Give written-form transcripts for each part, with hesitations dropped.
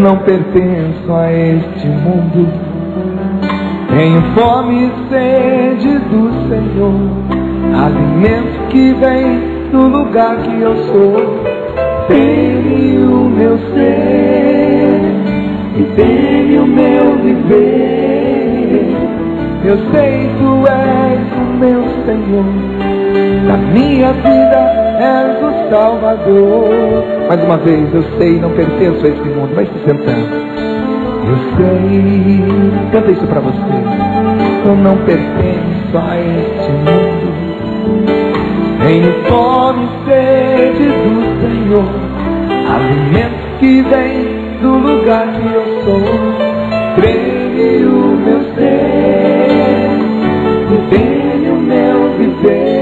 não pertenço a este mundo. Tenho fome e sede do Senhor, alimento que vem do lugar que eu sou. Tenho o meu ser e tenho o meu viver. Eu sei tu és o meu Senhor, da minha vida és o Salvador. Mais uma vez, eu sei, não pertenço a esse mundo. Vai se sentando. Eu sei, canta isso pra você. Eu não pertenço a este mundo. Tenho fome e sede do Senhor, alimento que vem do lugar que eu sou. Treine o meu ser e tenho o meu viver.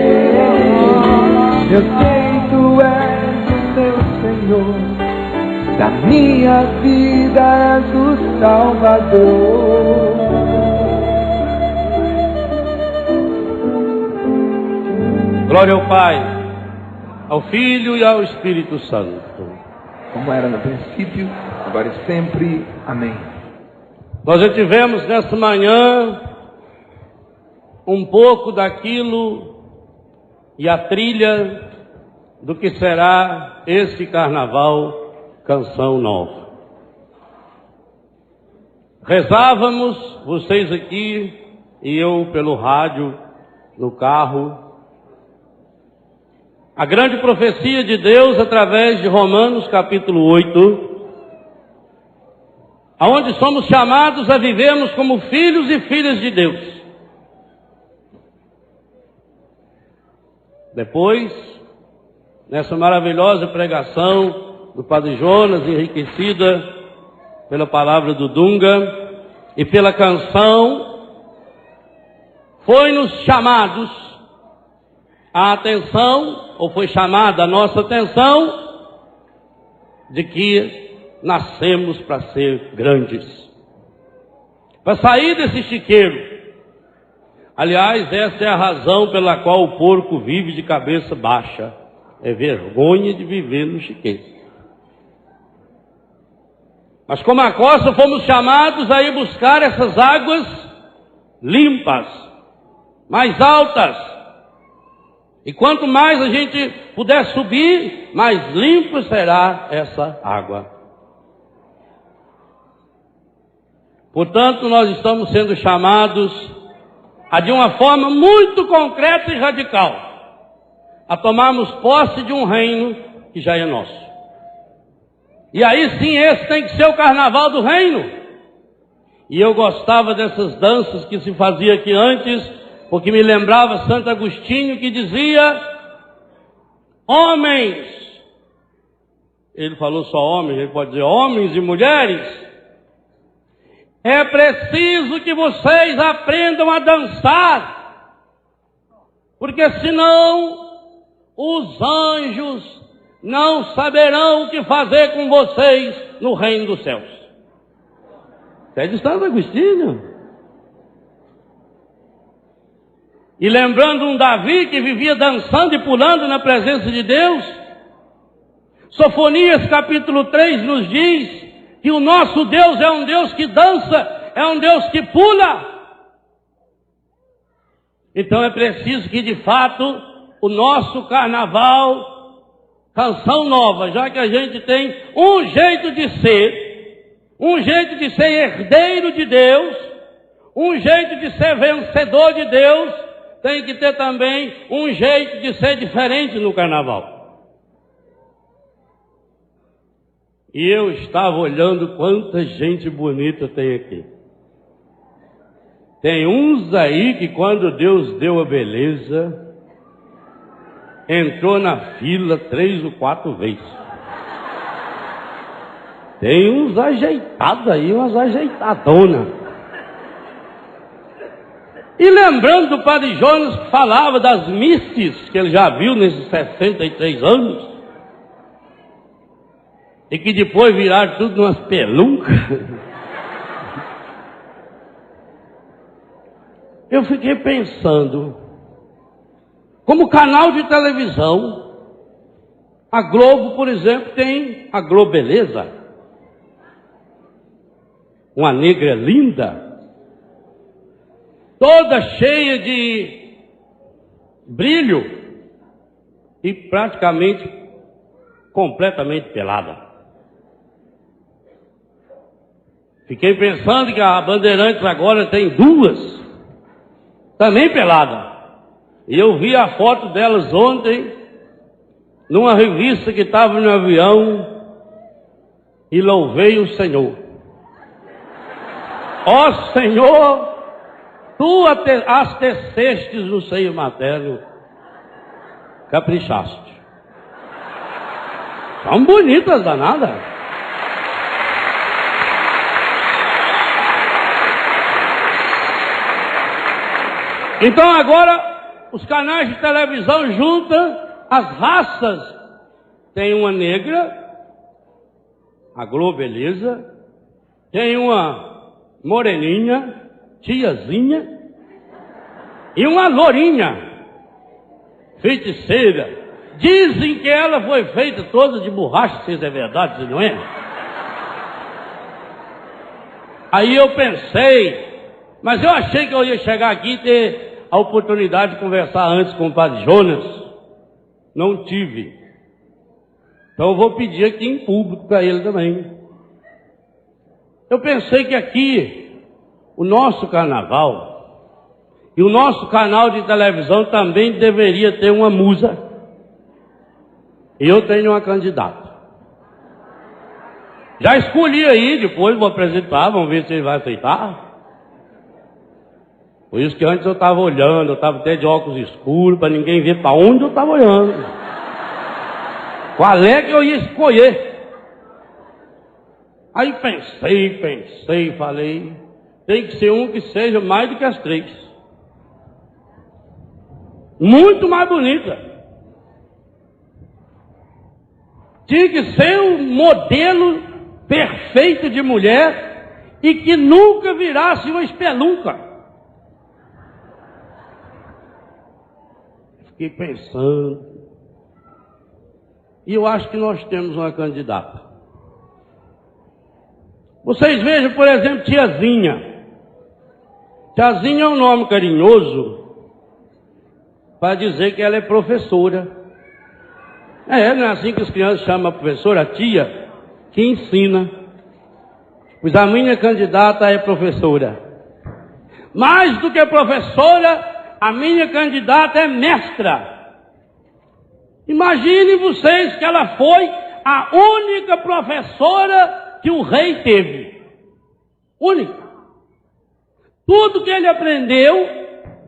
Eu sei tu és o meu Senhor, da minha vida és o Salvador. Glória ao Pai, ao Filho e ao Espírito Santo. Como era no princípio, agora e sempre. Amém. Nós já tivemos nessa manhã um pouco daquilo e a trilha do que será esse carnaval Canção Nova. Rezávamos, vocês aqui e eu pelo rádio, no carro, a grande profecia de Deus através de Romanos capítulo 8, aonde somos chamados a vivermos como filhos e filhas de Deus. Depois, nessa maravilhosa pregação do Padre Jonas, enriquecida pela palavra do Dunga e pela canção, foi-nos chamados a atenção, ou foi chamada a nossa atenção, de que nascemos para ser grandes, para sair desse chiqueiro. Aliás, essa é a razão pela qual o porco vive de cabeça baixa. É vergonha de viver no chiqueiro. Mas como a costa, fomos chamados a ir buscar essas águas limpas, mais altas. E quanto mais a gente puder subir, mais limpa será essa água. Portanto, nós estamos sendo chamados a, de uma forma muito concreta e radical, a tomarmos posse de um reino que já é nosso. E aí sim, esse tem que ser o carnaval do reino. E eu gostava dessas danças que se fazia aqui antes, porque me lembrava Santo Agostinho, que dizia: homens, ele falou só homens, ele pode dizer homens e mulheres, é preciso que vocês aprendam a dançar, porque senão os anjos não saberão o que fazer com vocês no reino dos céus. É de Santo Agostinho. E lembrando um Davi que vivia dançando e pulando na presença de Deus, Sofonias capítulo 3 nos diz que o nosso Deus é um Deus que dança, é um Deus que pula. Então é preciso que de fato o nosso carnaval, Canção Nova, já que a gente tem um jeito de ser herdeiro de Deus, um jeito de ser vencedor de Deus, tem que ter também um jeito de ser diferente no carnaval. E eu estava olhando quanta gente bonita tem aqui. Tem uns aí que quando Deus deu a beleza, entrou na fila 3 ou 4 vezes. Tem uns ajeitados aí, umas ajeitadonas. E lembrando do Padre Jonas, que falava das mistes que ele já viu nesses 63 anos, e que depois viraram tudo umas pelucas. Eu fiquei pensando, como canal de televisão, a Globo, por exemplo, tem a Globeleza. uma negra linda, toda cheia de brilho e praticamente completamente pelada. Fiquei pensando que a Bandeirantes agora tem duas, também pelada. E eu vi a foto delas ontem, numa revista que estava no avião, e louvei o Senhor. Ó Senhor, tu as tecestes no seio materno, caprichaste. São bonitas danadas. Então agora os canais de televisão juntam as raças. Tem uma negra, a Globeleza, tem uma moreninha, tiazinha, e uma lourinha, feiticeira. Dizem que ela foi feita toda de borracha, se é verdade, se não é? Aí eu pensei, mas eu achei que eu ia chegar aqui e ter a oportunidade de conversar antes com o Padre Jonas. Não tive. Então eu vou pedir aqui em público para ele também. Eu pensei que aqui, o nosso carnaval e o nosso canal de televisão também deveria ter uma musa. E eu tenho uma candidata. Já escolhi aí, depois vou apresentar, vamos ver se ele vai aceitar. Por isso que antes eu estava olhando, eu estava até de óculos escuros, para ninguém ver para onde eu estava olhando. Qual é que eu ia escolher? Aí pensei, falei, tem que ser um que seja mais do que as três. Muito mais bonita. Tinha que ser um modelo perfeito de mulher e que nunca virasse uma espelunca. Fiquei pensando. E eu acho que nós temos uma candidata. Vocês vejam, por exemplo, tiazinha. Tiazinha é um nome carinhoso para dizer que ela é professora. Não é assim que as crianças chamam a professora, a tia, que ensina. Pois a minha candidata é professora. Mais do que professora, a minha candidata é mestra. Imaginem vocês que ela foi a única professora que o rei teve. Única. Tudo que ele aprendeu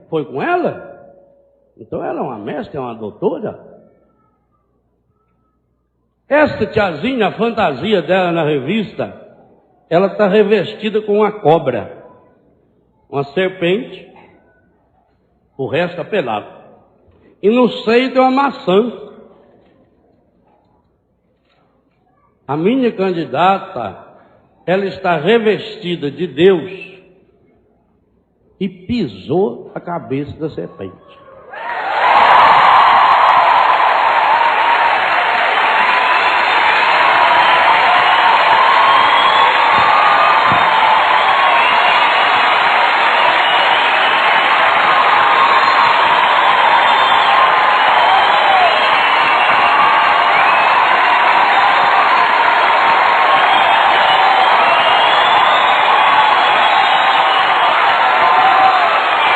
foi com ela. Então ela é uma mestra, é uma doutora. Esta tiazinha, a fantasia dela na revista, ela está revestida com uma cobra, uma serpente, o resto está pelado. E no seio tem uma maçã. A minha candidata, ela está revestida de Deus e pisou a cabeça da serpente.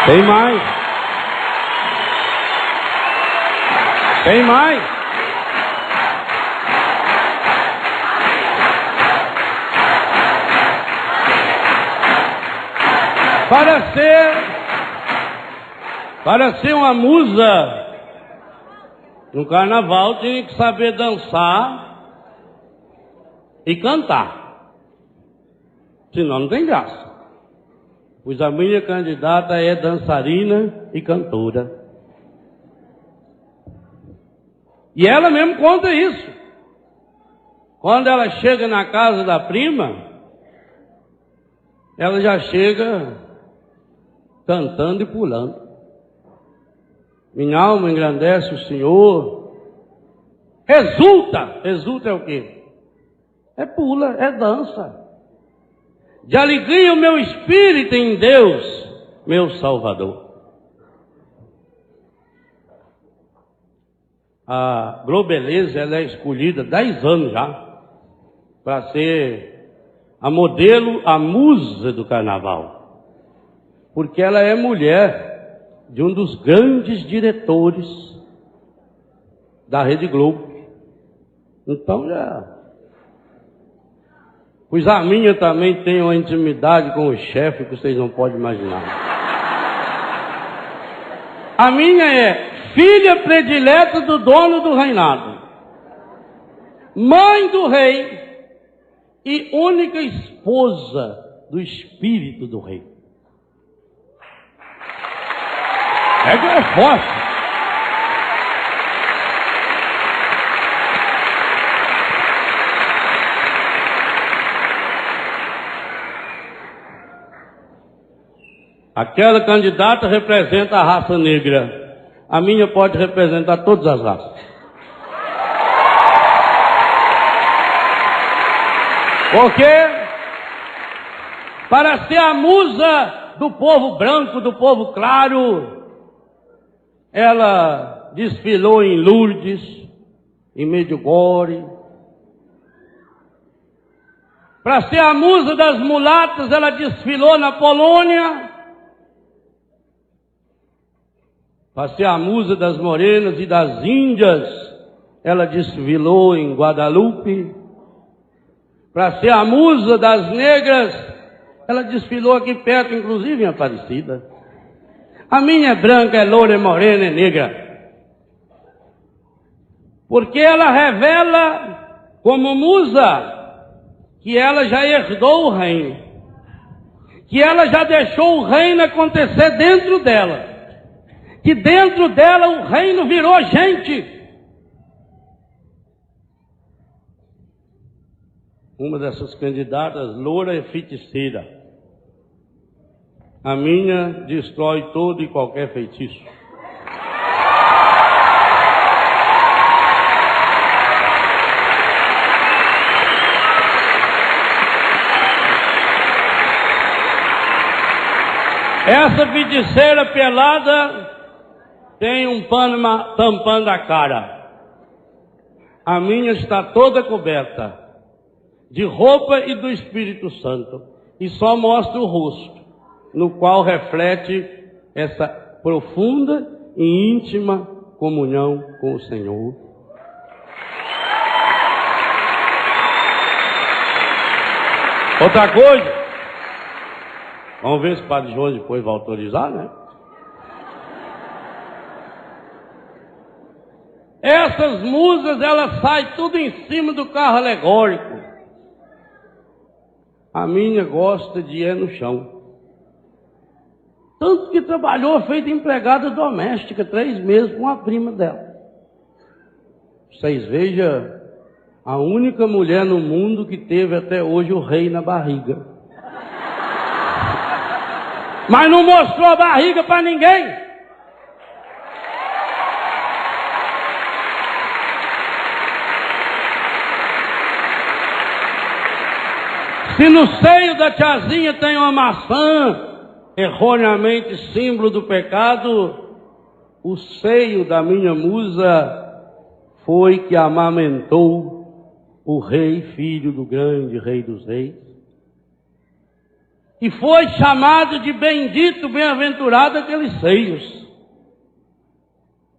Tem mais. Tem mais. Para ser uma musa no carnaval, tinha que saber dançar e cantar. Senão não tem graça. Pois a minha candidata é dançarina e cantora. E ela mesmo conta isso. Quando ela chega na casa da prima, ela já chega cantando e pulando. Minha alma engrandece o Senhor. Exulta. Exulta é o quê? É pula, é dança. de alegria o meu espírito em Deus, meu Salvador. A Globeleza, ela é escolhida há 10 anos já para ser a modelo, a musa do carnaval, porque ela é mulher de um dos grandes diretores da Rede Globo. Então já... Pois a minha também tem uma intimidade com o chefe que vocês não podem imaginar. A minha é filha predileta do dono do reinado, mãe do rei e única esposa do espírito do rei. É que é forte. Aquela candidata representa a raça negra. A minha pode representar todas as raças. Porque, para ser a musa do povo branco, do povo claro, ela desfilou em Lourdes, em Medjugorje. Para ser a musa das mulatas, ela desfilou na Polônia. Para ser a musa das morenas e das índias, ela desfilou em Guadalupe. Para ser a musa das negras, ela desfilou aqui perto, inclusive em Aparecida. A minha é branca, é loura, é morena, é negra. Porque ela revela, como musa, que ela já herdou o reino. Que ela já deixou o reino acontecer dentro dela. Que dentro dela o reino virou gente. Uma dessas candidatas, loura, é feiticeira. A minha destrói todo e qualquer feitiço. Essa feiticeira pelada tem um pano tampando a cara. A minha está toda coberta de roupa e do Espírito Santo, e só mostra o rosto, no qual reflete essa profunda e íntima comunhão com o Senhor. Outra coisa, vamos ver se o Padre João depois vai autorizar, né? Essas musas, elas saem tudo em cima do carro alegórico. A minha gosta de ir no chão. Tanto que trabalhou feito empregada doméstica 3 meses com a prima dela. Vocês vejam, a única mulher no mundo que teve até hoje o rei na barriga. Mas não mostrou a barriga para ninguém. Se no seio da tiazinha tem uma maçã, erroneamente símbolo do pecado, o seio da minha musa foi que amamentou o rei, filho do grande rei dos reis, e foi chamado de bendito, bem-aventurado aqueles seios,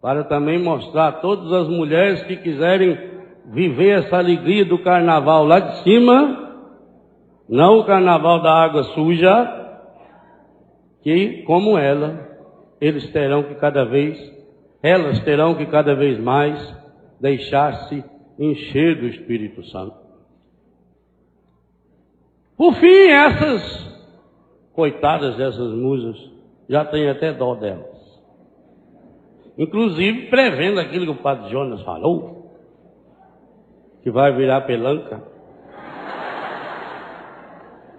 para também mostrar a todas as mulheres que quiserem viver essa alegria do carnaval lá de cima, não o carnaval da água suja, que, como elas terão que cada vez mais deixar-se encher do Espírito Santo. Por fim, essas coitadas dessas musas, já tem até dó delas. Inclusive prevendo aquilo que o Padre Jonas falou, que vai virar pelanca.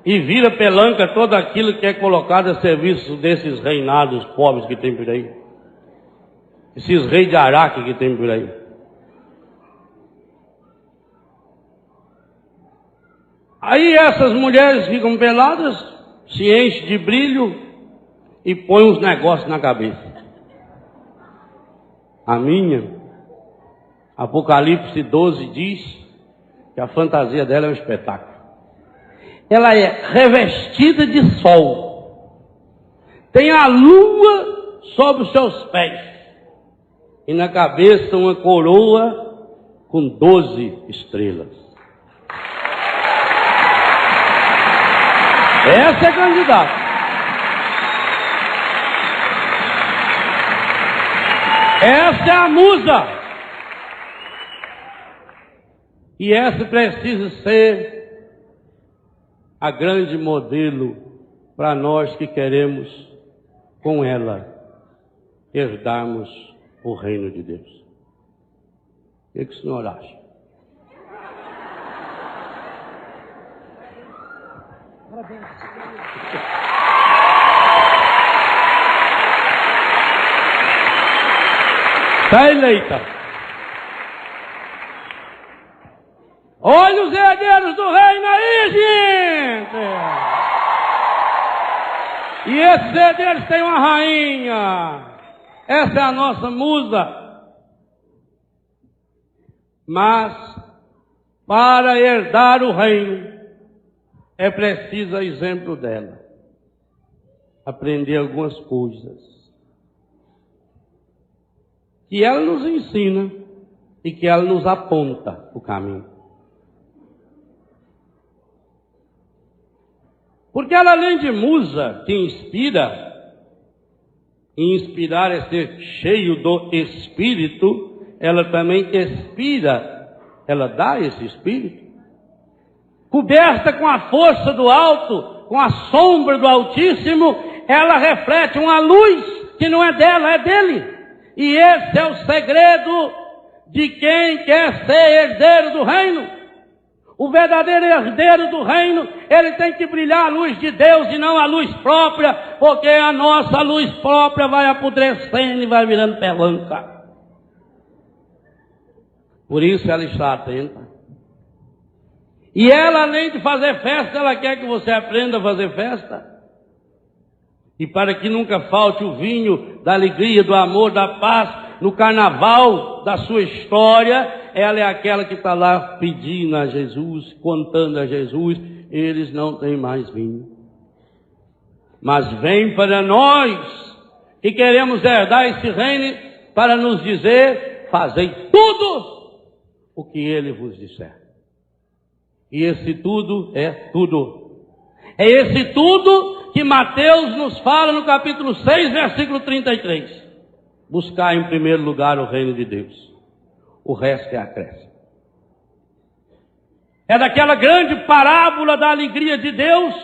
E vira pelanca todo aquilo que é colocado a serviço desses reinados pobres que tem por aí. Esses reis de Araque que tem por aí. Aí essas mulheres ficam peladas, se enchem de brilho e põem uns negócios na cabeça. A minha, Apocalipse 12 diz que a fantasia dela é um espetáculo. Ela é revestida de sol, tem a lua sobre os seus pés e na cabeça uma coroa com 12 estrelas. Essa é a candidata. Essa é a musa. E essa precisa ser a grande modelo para nós que queremos, com ela, herdarmos o reino de Deus. O que o senhor acha? Está eleita. Olha os herdeiros do reino aí, gente! E esses herdeiros têm uma rainha. Essa é a nossa musa. Mas, para herdar o reino, é preciso exemplo dela. Aprender algumas coisas que ela nos ensina e que ela nos aponta o caminho. Porque ela, além de musa, que inspira, e inspirar é ser cheio do Espírito, ela também expira, ela dá esse Espírito. Coberta com a força do alto, com a sombra do Altíssimo, ela reflete uma luz que não é dela, é dele. E esse é o segredo de quem quer ser herdeiro do reino. O verdadeiro herdeiro do reino, ele tem que brilhar a luz de Deus e não a luz própria, porque a nossa luz própria vai apodrecendo e vai virando pelanca. Por isso ela está atenta. E ela, além de fazer festa, ela quer que você aprenda a fazer festa. E para que nunca falte o vinho da alegria, do amor, da paz, no carnaval da sua história, ela é aquela que está lá pedindo a Jesus, contando a Jesus, eles não têm mais vinho. Mas vem para nós, que queremos herdar esse reino, para nos dizer, fazei tudo o que ele vos disser. E esse tudo é tudo. É esse tudo que Mateus nos fala no capítulo 6, versículo 33. Buscar em primeiro lugar o reino de Deus. O resto é acréscimo. É daquela grande parábola da alegria de Deus,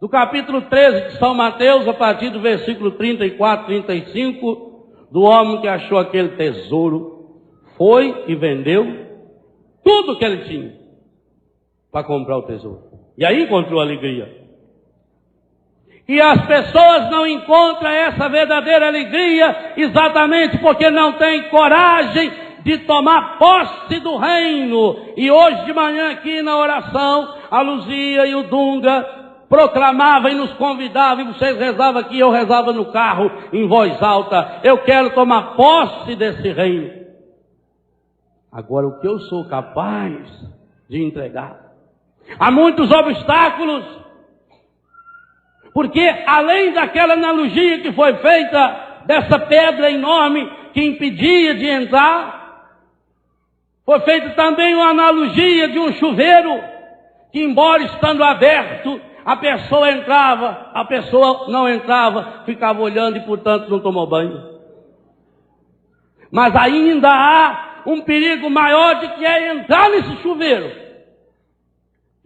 do capítulo 13 de São Mateus, a partir do versículo 34, 35, do homem que achou aquele tesouro, foi e vendeu tudo que ele tinha para comprar o tesouro. E aí encontrou alegria. E as pessoas não encontram essa verdadeira alegria exatamente porque não têm coragem de tomar posse do reino. E hoje de manhã aqui na oração, a Luzia e o Dunga proclamavam e nos convidavam, e vocês rezavam aqui, eu rezava no carro em voz alta, eu quero tomar posse desse reino. Agora, o que eu sou capaz de entregar? Há muitos obstáculos, porque além daquela analogia que foi feita dessa pedra enorme que impedia de entrar, foi feita também uma analogia de um chuveiro que, embora estando aberto, a pessoa entrava, a pessoa não entrava, ficava olhando e portanto não tomou banho. Mas ainda há um perigo maior de que é entrar nesse chuveiro,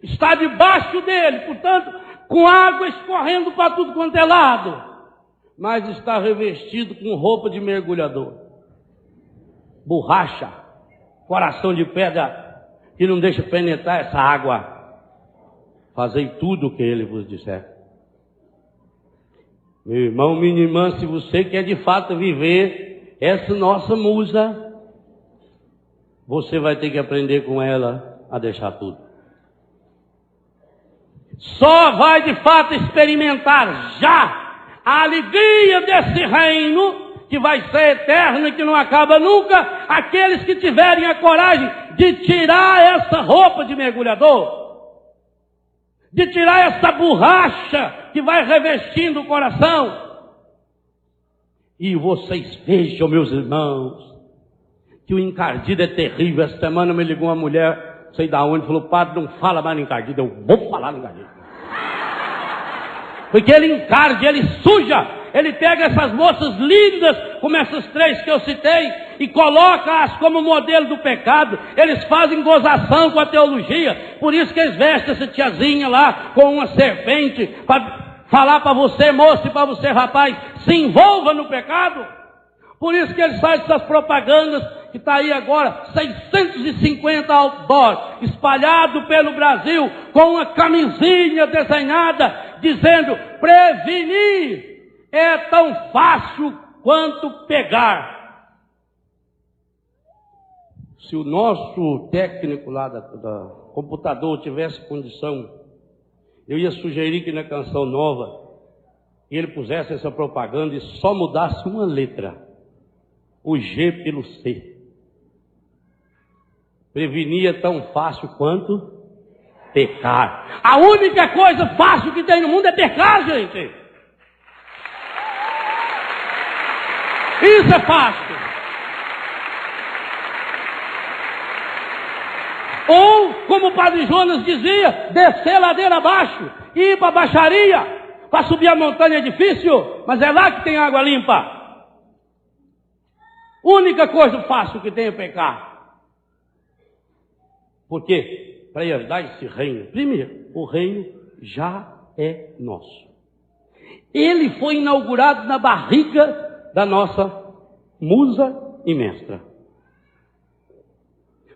está debaixo dele, portanto, com água escorrendo para tudo quanto é lado, mas está revestido com roupa de mergulhador, borracha, coração de pedra, que não deixa penetrar essa água. Fazei tudo o que ele vos disser. Meu irmão, minha irmã, se você quer de fato viver essa nossa musa, você vai ter que aprender com ela a deixar tudo. só vai de fato experimentar já a alegria desse reino, que vai ser eterno e que não acaba nunca, aqueles que tiverem a coragem de tirar essa roupa de mergulhador, de tirar essa borracha que vai revestindo o coração. E vocês vejam, meus irmãos, que o encardido é terrível. Essa semana me ligou uma mulher, não sei da onde, falou: padre, não fala mais no encardido. Eu vou falar no encardido. Porque ele encarde, ele suja, ele pega essas moças lindas, como essas três que eu citei, e coloca-as como modelo do pecado. Eles fazem gozação com a teologia, por isso que eles vestem essa tiazinha lá com uma serpente, para falar para você, moça, e para você, rapaz, se envolva no pecado. Por isso que eles fazem essas propagandas, que está aí agora, 650 outdoors, espalhado pelo Brasil, com uma camisinha desenhada, dizendo: prevenir é tão fácil quanto pegar. Se o nosso técnico lá da computador tivesse condição, eu ia sugerir que na canção nova ele pusesse essa propaganda e só mudasse uma letra, o G pelo C. Prevenir é tão fácil quanto pecar. A única coisa fácil que tem no mundo é pecar, gente. Isso é fácil. Ou, como o padre Jonas dizia, descer ladeira abaixo, ir para a baixaria. Para subir a montanha é difícil, mas é lá que tem água limpa. Única coisa fácil que tem é pecar. Por quê? Para herdar esse reino. Primeiro, o reino já é nosso. Ele foi inaugurado na barriga da nossa musa e mestra.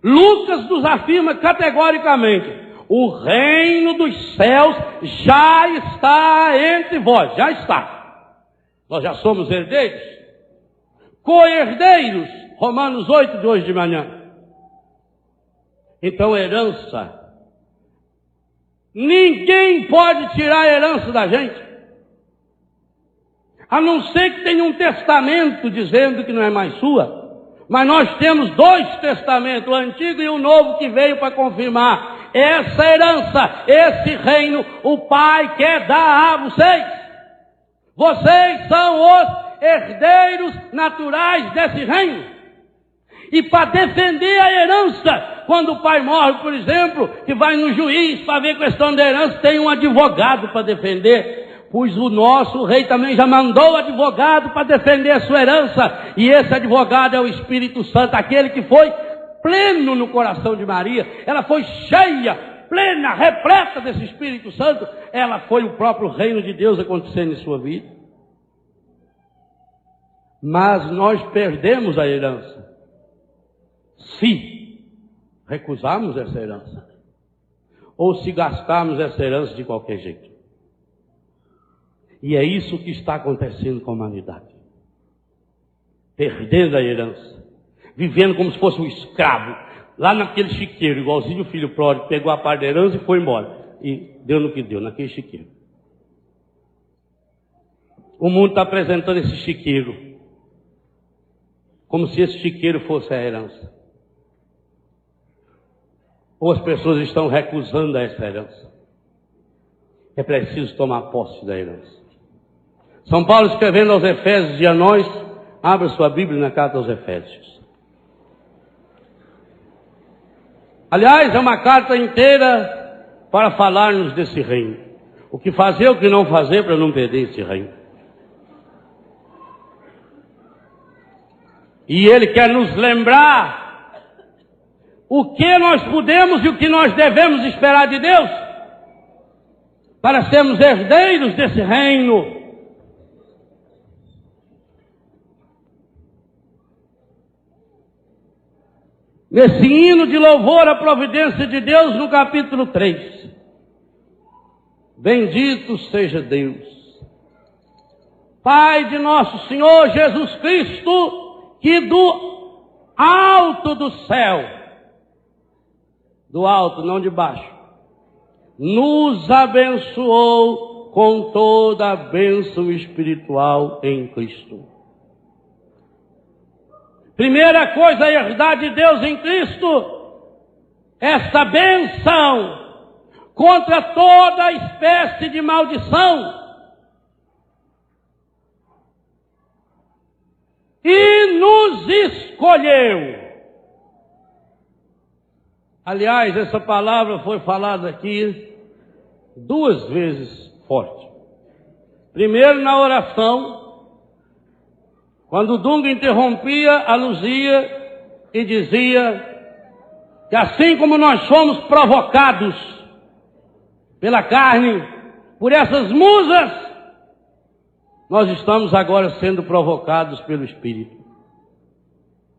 Lucas nos afirma categoricamente: o reino dos céus já está entre vós. Já está. Nós já somos herdeiros. Co-herdeiros. Romanos 8 de hoje de manhã. Então, herança. Ninguém pode tirar a herança da gente. A não ser que tenha um testamento dizendo que não é mais sua. Mas nós temos dois testamentos, o antigo e o novo, que veio para confirmar essa herança, esse reino, o Pai quer dar a vocês. Vocês são os herdeiros naturais desse reino. E para defender a herança, quando o pai morre, por exemplo, que vai no juiz para ver questão da herança, tem um advogado para defender. Pois o nosso rei também já mandou advogado para defender a sua herança. E esse advogado é o Espírito Santo, aquele que foi pleno no coração de Maria. Ela foi cheia, plena, repleta desse Espírito Santo. Ela foi o próprio reino de Deus acontecendo em sua vida. Mas nós perdemos a herança se recusarmos essa herança, ou se gastarmos essa herança de qualquer jeito. E é isso que está acontecendo com a humanidade. Perdendo a herança, vivendo como se fosse um escravo, lá naquele chiqueiro, igualzinho o filho pródigo, pegou a parte da herança e foi embora. E deu no que deu, naquele chiqueiro. O mundo está apresentando esse chiqueiro como se esse chiqueiro fosse a herança. Ou as pessoas estão recusando essa herança. É preciso tomar posse da herança. São Paulo, escrevendo aos Efésios e a nós, abra sua Bíblia na carta aos Efésios. Aliás, é uma carta inteira para falar-nos desse reino. O que fazer, o que não fazer para não perder esse reino. E ele quer nos lembrar o que nós podemos e o que nós devemos esperar de Deus para sermos herdeiros desse reino. Nesse hino de louvor à providência de Deus, no capítulo 3. Bendito seja Deus, Pai de nosso Senhor Jesus Cristo, que do alto do céu, do alto, não de baixo, nos abençoou com toda a bênção espiritual em Cristo. Primeira coisa a herdar de Deus em Cristo, esta bênção contra toda espécie de maldição. E nos escolheu. Aliás, essa palavra foi falada aqui 2 vezes forte. Primeiro na oração, quando o Dunga interrompia a Luzia e dizia que assim como nós somos provocados pela carne, por essas musas, nós estamos agora sendo provocados pelo Espírito.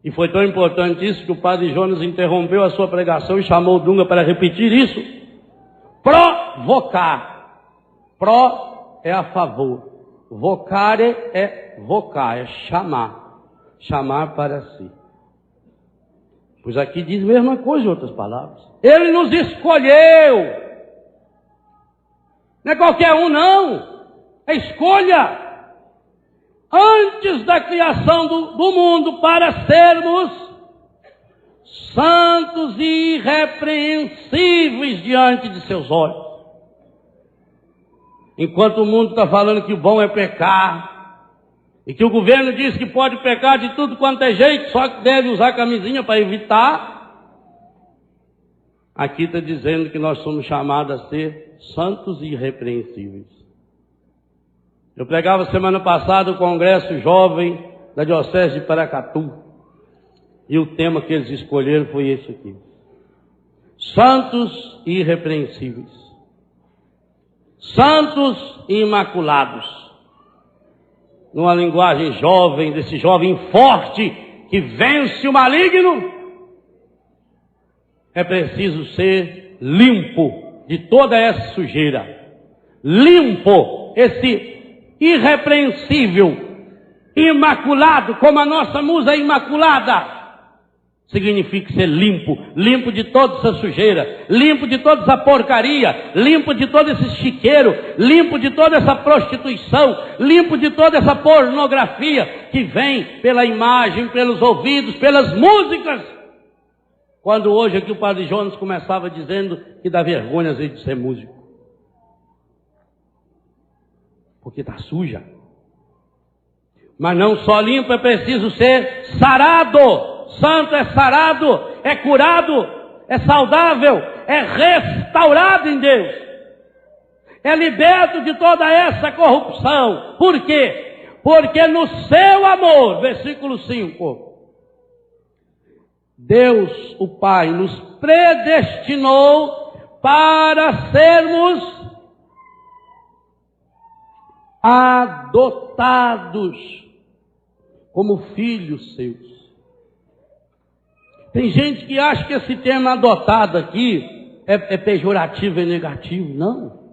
E foi tão importante isso que o padre Jonas interrompeu a sua pregação e chamou o Dunga para repetir isso. Provocar. Pro é a favor. Vocare é vocar, é chamar. Chamar para si. Pois aqui diz a mesma coisa em outras palavras. Ele nos escolheu. Não é qualquer um, não. É escolha. Antes da criação do mundo, para sermos santos e irrepreensíveis diante de seus olhos. Enquanto o mundo está falando que o bom é pecar, e que o governo diz que pode pecar de tudo quanto é jeito, só que deve usar camisinha para evitar, aqui está dizendo que nós somos chamados a ser santos e irrepreensíveis. Eu pregava semana passada o congresso jovem da Diocese de Paracatu. E o tema que eles escolheram foi esse aqui. Santos e irrepreensíveis. Santos e imaculados. Numa linguagem jovem, desse jovem forte que vence o maligno, é preciso ser limpo de toda essa sujeira. Limpo, esse irrepreensível, imaculado, como a nossa musa imaculada, significa ser limpo, limpo de toda essa sujeira, limpo de toda essa porcaria, limpo de todo esse chiqueiro, limpo de toda essa prostituição, limpo de toda essa pornografia que vem pela imagem, pelos ouvidos, pelas músicas. Quando hoje aqui o padre Jonas começava dizendo que dá vergonha às vezes de ser músico. Porque está suja. Mas não só limpo, é preciso ser sarado. Santo é sarado, é curado, é saudável, é restaurado em Deus. É liberto de toda essa corrupção. Por quê? Porque no seu amor, versículo 5, Deus, o Pai, nos predestinou para sermos adotados como filhos seus. Tem gente que acha que esse termo adotado aqui é pejorativo e negativo. Não.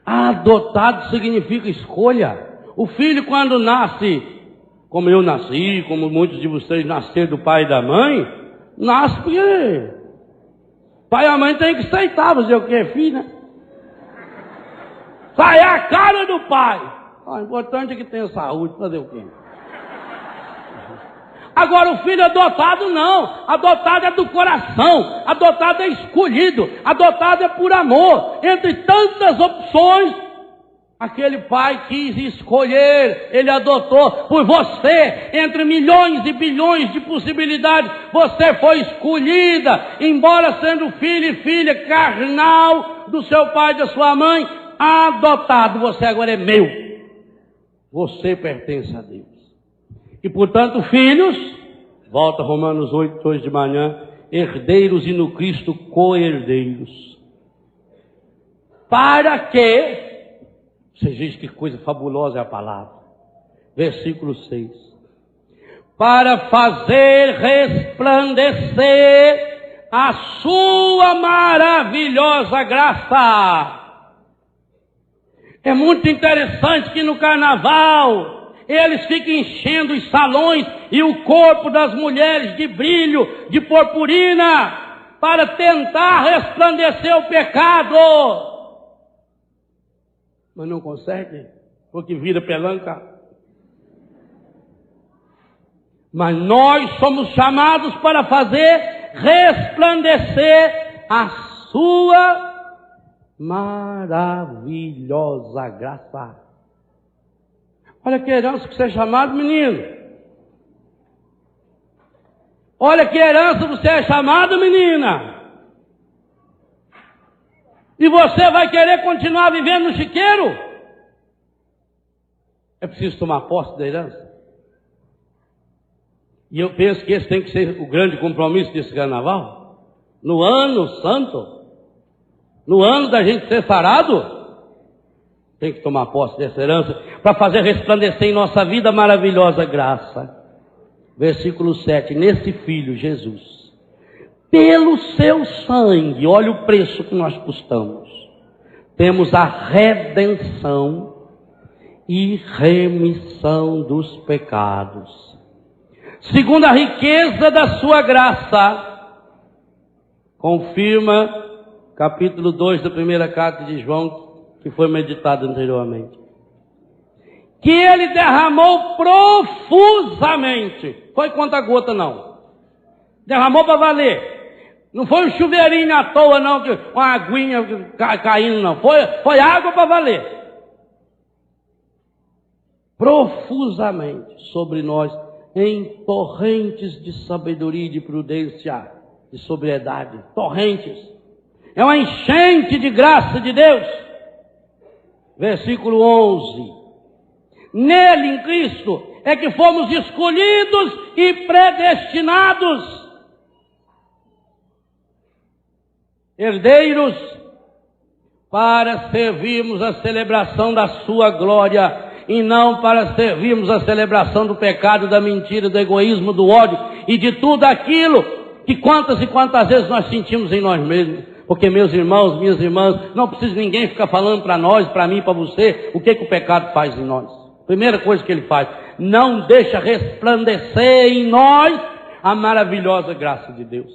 Adotado significa escolha. O filho, quando nasce, como eu nasci, como muitos de vocês nasceram do pai e da mãe, nasce porque pai e a mãe tem que aceitar, fazer o que, filho, né? Sai a cara do pai. O importante é que tenha saúde, fazer o quê? Agora o filho adotado não. Adotado é do coração. Adotado é escolhido. Adotado é por amor. Entre tantas opções, aquele pai quis escolher. Ele adotou por você. Entre milhões e bilhões de possibilidades, você foi escolhida. Embora sendo filho e filha carnal do seu pai e da sua mãe, adotado, você agora é meu. Você pertence a Deus. E portanto, filhos, volta Romanos 8, hoje de manhã, herdeiros e no Cristo co-herdeiros. Para que, você diz que coisa fabulosa é a palavra. Versículo 6. Para fazer resplandecer a sua maravilhosa graça. É muito interessante que no carnaval eles ficam enchendo os salões e o corpo das mulheres de brilho, de purpurina, para tentar resplandecer o pecado, mas não consegue, porque vira pelanca. Mas nós somos chamados para fazer resplandecer a sua maravilhosa graça. Olha que herança que você é chamado, menino. Olha que herança você é chamado, menina. E você vai querer continuar vivendo no chiqueiro? É preciso tomar posse da herança. E eu penso que esse tem que ser o grande compromisso desse carnaval. No ano santo, no ano da gente ser sarado, tem que tomar posse dessa herança para fazer resplandecer em nossa vida a maravilhosa graça. Versículo 7, nesse Filho, Jesus, pelo seu sangue, olha o preço que nós custamos, temos a redenção e remissão dos pecados, segundo a riqueza da sua graça, confirma capítulo 2 da primeira carta de João, que foi meditado anteriormente, que ele derramou profusamente, foi conta gota não, derramou para valer, não foi um chuveirinho à toa não, uma aguinha caindo não, foi água para valer, profusamente sobre nós, em torrentes de sabedoria e de prudência, de sobriedade, torrentes, é uma enchente de graça de Deus. Versículo 11, nele, em Cristo, é que fomos escolhidos e predestinados, herdeiros, para servirmos a celebração da sua glória, e não para servirmos a celebração do pecado, da mentira, do egoísmo, do ódio, e de tudo aquilo que quantas e quantas vezes nós sentimos em nós mesmos. Porque, meus irmãos, minhas irmãs, não precisa ninguém ficar falando para nós, para mim, para você, o que o pecado faz em nós. Primeira coisa que ele faz, não deixa resplandecer em nós a maravilhosa graça de Deus.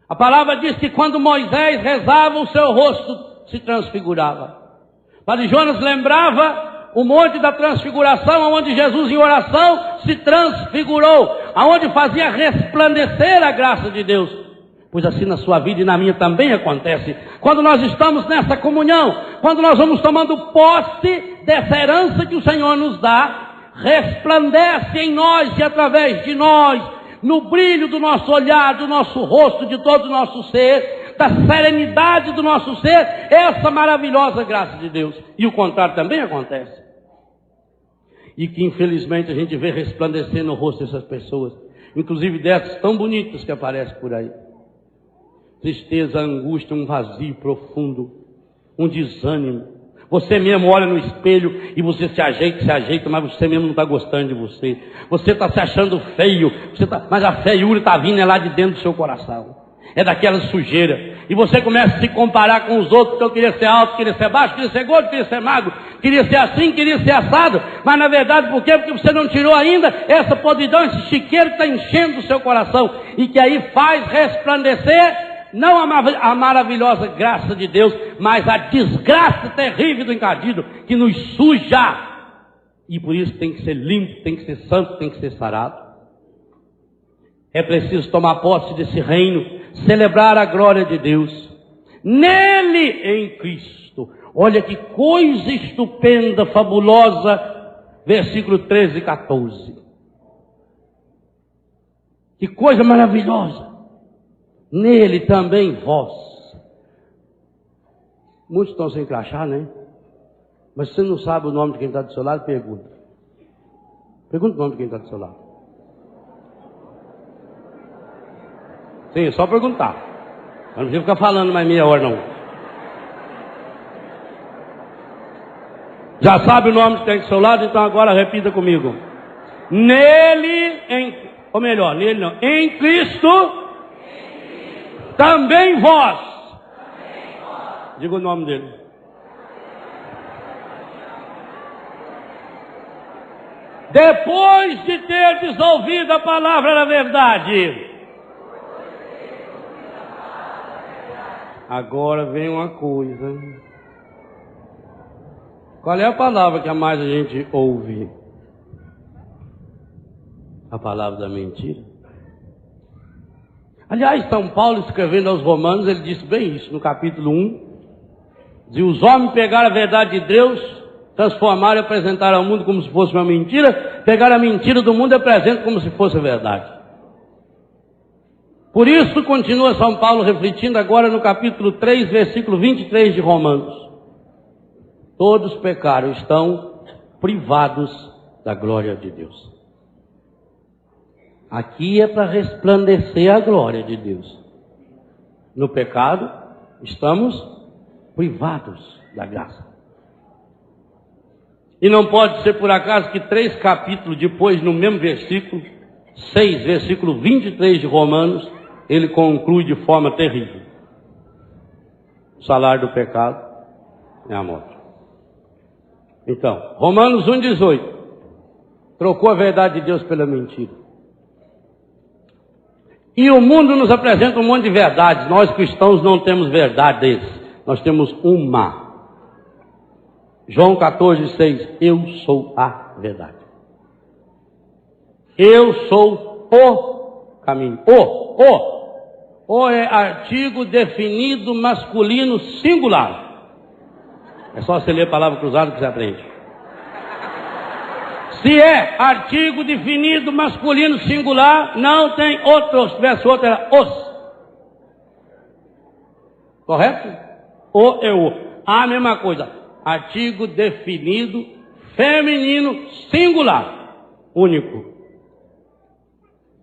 A palavra diz que quando Moisés rezava, o seu rosto se transfigurava. Padre Jonas lembrava o monte da transfiguração, onde Jesus em oração se transfigurou, aonde fazia resplandecer a graça de Deus. Pois assim na sua vida e na minha também acontece. Quando nós estamos nessa comunhão, quando nós vamos tomando posse dessa herança que o Senhor nos dá, resplandece em nós e através de nós, no brilho do nosso olhar, do nosso rosto, de todo o nosso ser, da serenidade do nosso ser, essa maravilhosa graça de Deus. E o contrário também acontece. E que infelizmente a gente vê resplandecer no rosto dessas pessoas, inclusive dessas tão bonitas que aparecem por aí. Tristeza, angústia, um vazio profundo, um desânimo. Você mesmo olha no espelho e você se ajeita, mas você mesmo não está gostando de você. Você está se achando feio, mas a feiura está vindo lá de dentro do seu coração. É daquela sujeira. E você começa a se comparar com os outros, porque eu queria ser alto, queria ser baixo, queria ser gordo, queria ser magro, queria ser assim, queria ser assado. Mas na verdade, por quê? Porque você não tirou ainda essa podridão, esse chiqueiro que está enchendo o seu coração. E que aí faz resplandecer não a maravilhosa graça de Deus, mas a desgraça terrível do encardido, que nos suja. E por isso tem que ser limpo, tem que ser santo, tem que ser sarado. É preciso tomar posse desse reino, celebrar a glória de Deus. Nele, em Cristo. Olha que coisa estupenda, fabulosa. Versículo 13 e 14. Que coisa maravilhosa. Nele também vós. Muitos estão sem crachá, né? Mas se você não sabe o nome de quem está do seu lado, pergunta. Pergunta o nome de quem está do seu lado. Sim, é só perguntar. Não precisa ficar falando mais meia hora, não. Já sabe o nome de quem está do seu lado, então agora repita comigo. Nele, ou melhor, nele não, em Cristo, também vós. Diga o nome dele. Depois de ter ouvido a palavra da verdade, Agora vem uma coisa. Qual é a palavra que mais a gente ouve? A palavra da mentira. Aliás, São Paulo, escrevendo aos Romanos, ele disse bem isso, no capítulo 1. Diz: os homens pegaram a verdade de Deus, transformaram e apresentaram ao mundo como se fosse uma mentira, pegaram a mentira do mundo e apresentam como se fosse a verdade. Por isso, continua São Paulo refletindo agora no capítulo 3, versículo 23 de Romanos. Todos pecaram, estão privados da glória de Deus. Aqui é para resplandecer a glória de Deus. No pecado, estamos privados da graça. E não pode ser por acaso que 3 capítulos depois, no mesmo versículo, 6, versículo 23 de Romanos, ele conclui de forma terrível. O salário do pecado é a morte. Então, Romanos 1,18. Trocou a verdade de Deus pela mentira. E o mundo nos apresenta um monte de verdades. Nós cristãos não temos verdades. Nós temos uma. João 14,6. Eu sou a verdade. Eu sou o caminho. O é artigo definido masculino singular. É só você ler a palavra cruzada que você aprende. Se é artigo definido masculino singular, não tem outro. Se tivesse outro, era os. Correto? O é o. A mesma coisa. Artigo definido feminino singular. Único.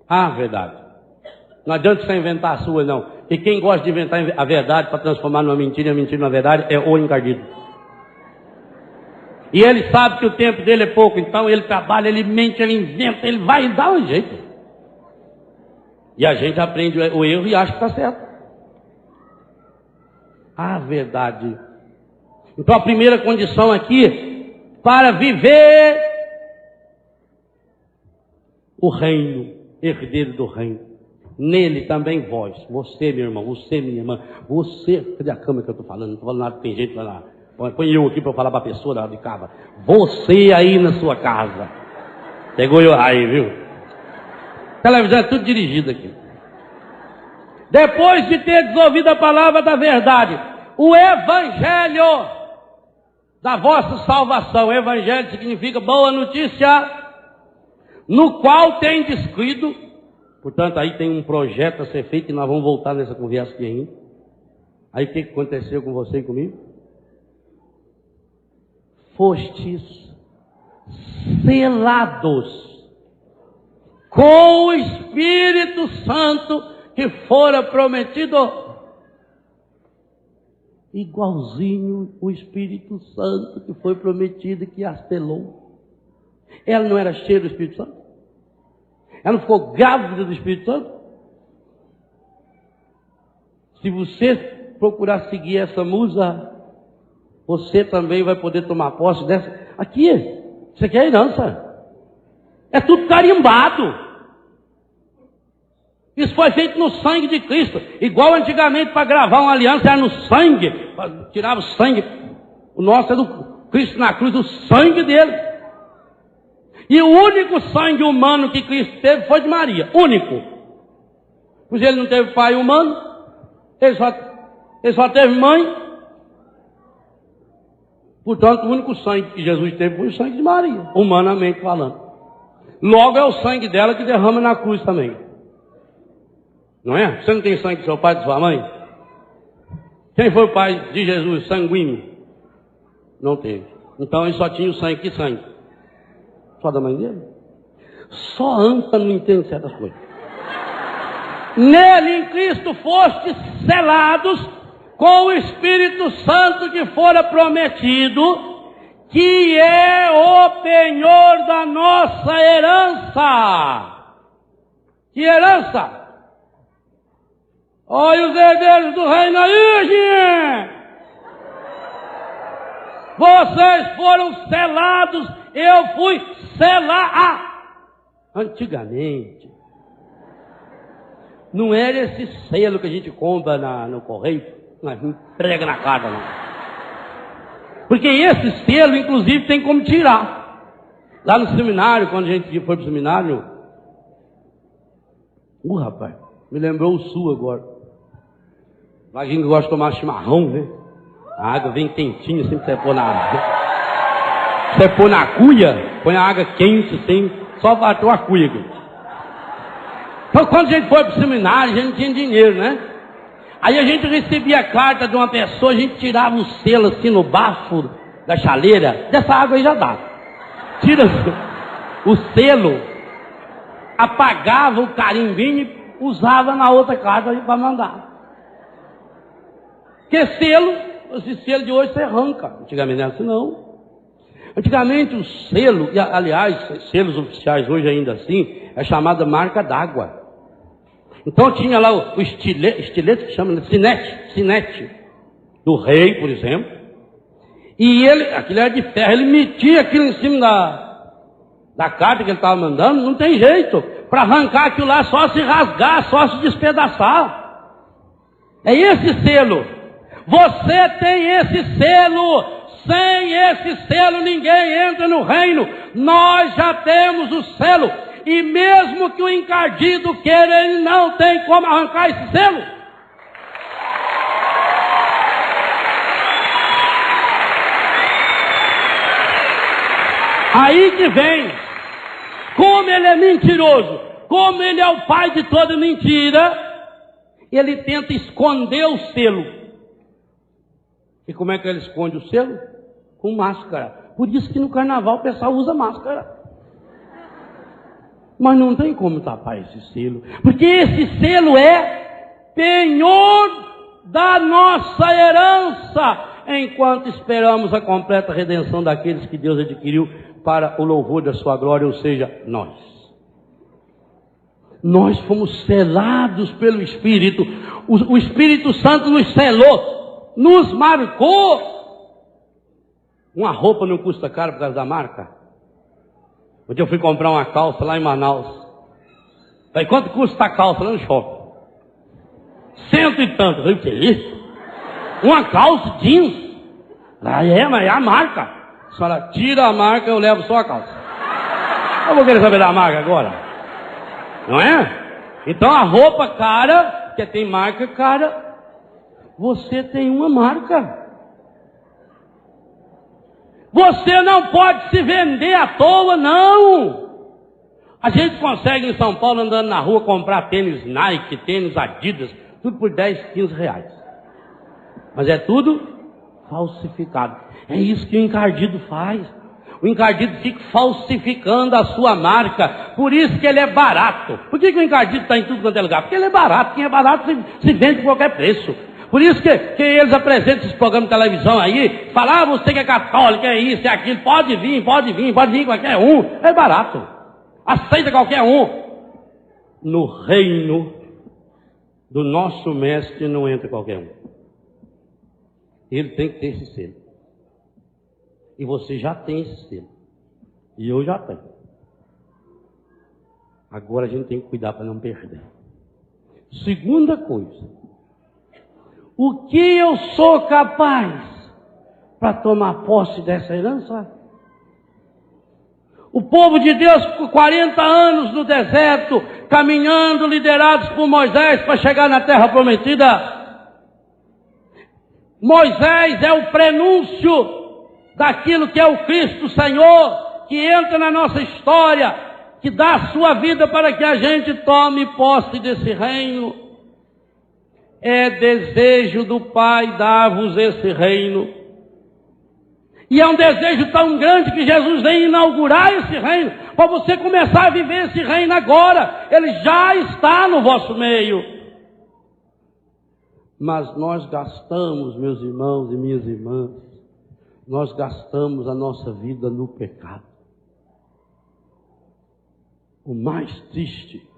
A verdade. Não adianta você inventar a sua, não. E quem gosta de inventar a verdade para transformar numa mentira e a mentira numa verdade é o encardido. E ele sabe que o tempo dele é pouco, então ele trabalha, ele mente, ele inventa, ele vai dar um jeito. E a gente aprende o erro e acha que está certo. A verdade. Então a primeira condição aqui, para viver o reino, herdeiro do reino, nele também vós, você meu irmão, você minha irmã, você, cadê a câmera que eu estou falando? Não estou falando nada, tem gente lá. Põe eu aqui para eu falar para a pessoa lá de casa. Você aí na sua casa. Pegou eu aí, viu? Televisão é tudo dirigido aqui. Depois de ter desenvolvido a palavra da verdade, o evangelho da vossa salvação. Evangelho significa boa notícia, no qual tem descrito. Portanto, aí tem um projeto a ser feito e nós vamos voltar nessa conversa aqui ainda. Aí o que aconteceu com você e comigo? Fostes selados com o Espírito Santo que fora prometido. Igualzinho o Espírito Santo que foi prometido, que a selou. Ela não era cheia do Espírito Santo? Ela não ficou grávida do Espírito Santo? Se você procurar seguir essa musa, você também vai poder tomar posse dessa. Aqui, isso aqui é herança. É tudo carimbado. Isso foi feito no sangue de Cristo. Igual antigamente para gravar uma aliança era no sangue. Tirava o sangue. O nosso é do Cristo na cruz, do sangue dele. E o único sangue humano que Cristo teve foi de Maria. Único. Pois ele não teve pai humano. Ele só teve mãe. Portanto, o único sangue que Jesus teve foi o sangue de Maria, humanamente falando. Logo é o sangue dela que derrama na cruz também. Não é? Você não tem sangue do seu pai e de sua mãe? Quem foi o pai de Jesus sanguíneo? Não teve. Então ele só tinha o sangue. Que sangue? Só da mãe dele? Só anta não entende certas coisas. Nele, em Cristo, fostes selados com o Espírito Santo que fora prometido, que é o penhor da nossa herança. Que herança? Olha os herdeiros do reino aí, gente! Vocês foram selados, eu fui selar. Antigamente, não era esse selo que a gente compra no correio. Não prega na carta, não. Porque esse selo, inclusive, tem como tirar. Lá no seminário, quando a gente foi pro seminário, rapaz, me lembrou o sul agora. Lá a gente gosta de tomar chimarrão, né? A água vem quentinha, sempre você pôr na água. Você pôr na cuia, põe a água quente, assim, só bateu a cuia aqui. Então, quando a gente foi pro seminário, a gente não tinha dinheiro, né? Aí a gente recebia a carta de uma pessoa, a gente tirava o selo assim no bafo da chaleira, dessa água aí já dá. Tira o selo, apagava o carimbinho e usava na outra carta para mandar. Porque esse selo de hoje você arranca. Antigamente não era assim, não. Antigamente o selo, e aliás, selos oficiais hoje ainda assim, é chamada marca d'água. Então tinha lá o estilete que chama de sinete, do rei, por exemplo. E aquilo era de ferro, ele metia aquilo em cima da carta que ele estava mandando, não tem jeito. Para arrancar aquilo lá, só se rasgar, só se despedaçar. É esse selo. Você tem esse selo. Sem esse selo ninguém entra no reino. Nós já temos o selo. E mesmo que o encardido queira, ele não tem como arrancar esse selo. Aí que vem. Como ele é mentiroso, como ele é o pai de toda mentira, ele tenta esconder o selo. E como é que ele esconde o selo? Com máscara. Por isso que no carnaval o pessoal usa máscara. Mas não tem como tapar esse selo. Porque esse selo é penhor da nossa herança. Enquanto esperamos a completa redenção daqueles que Deus adquiriu para o louvor da sua glória, ou seja, nós. Nós fomos selados pelo Espírito. O Espírito Santo nos selou, nos marcou. Uma roupa não custa caro por causa da marca. Um dia eu fui comprar uma calça lá em Manaus. Falei, quanto custa a calça lá no shopping? 100 e tanto. Eu falei, o que é isso? Uma calça jeans? Mas é a marca. A senhora tira a marca, eu levo só a calça. Eu vou querer saber da marca agora. Não é? Então a roupa cara, que tem marca cara, você tem uma marca. Você não pode se vender à toa, não. A gente consegue em São Paulo, andando na rua, comprar tênis Nike, tênis Adidas, tudo por 10, 15 reais. Mas é tudo falsificado. É isso que o encardido faz. O encardido fica falsificando a sua marca. Por isso que ele é barato. Por que o encardido está em tudo quanto é lugar? Porque ele é barato. Quem é barato se vende por qualquer preço. Por isso que eles apresentam esses programas de televisão aí, falam, você que é católico, é isso, é aquilo, pode vir qualquer um, é barato. Aceita qualquer um. No reino do nosso mestre não entra qualquer um. Ele tem que ter esse selo. E você já tem esse selo. E eu já tenho. Agora a gente tem que cuidar para não perder. Segunda coisa. O que eu sou capaz para tomar posse dessa herança? O povo de Deus ficou 40 anos no deserto, caminhando, liderados por Moisés para chegar na terra prometida. Moisés é o prenúncio daquilo que é o Cristo Senhor, que entra na nossa história, que dá a sua vida para que a gente tome posse desse reino. É desejo do Pai dar-vos esse reino. E é um desejo tão grande que Jesus vem inaugurar esse reino, para você começar a viver esse reino agora. Ele já está no vosso meio. Mas nós gastamos, meus irmãos e minhas irmãs, nós gastamos a nossa vida no pecado. O mais triste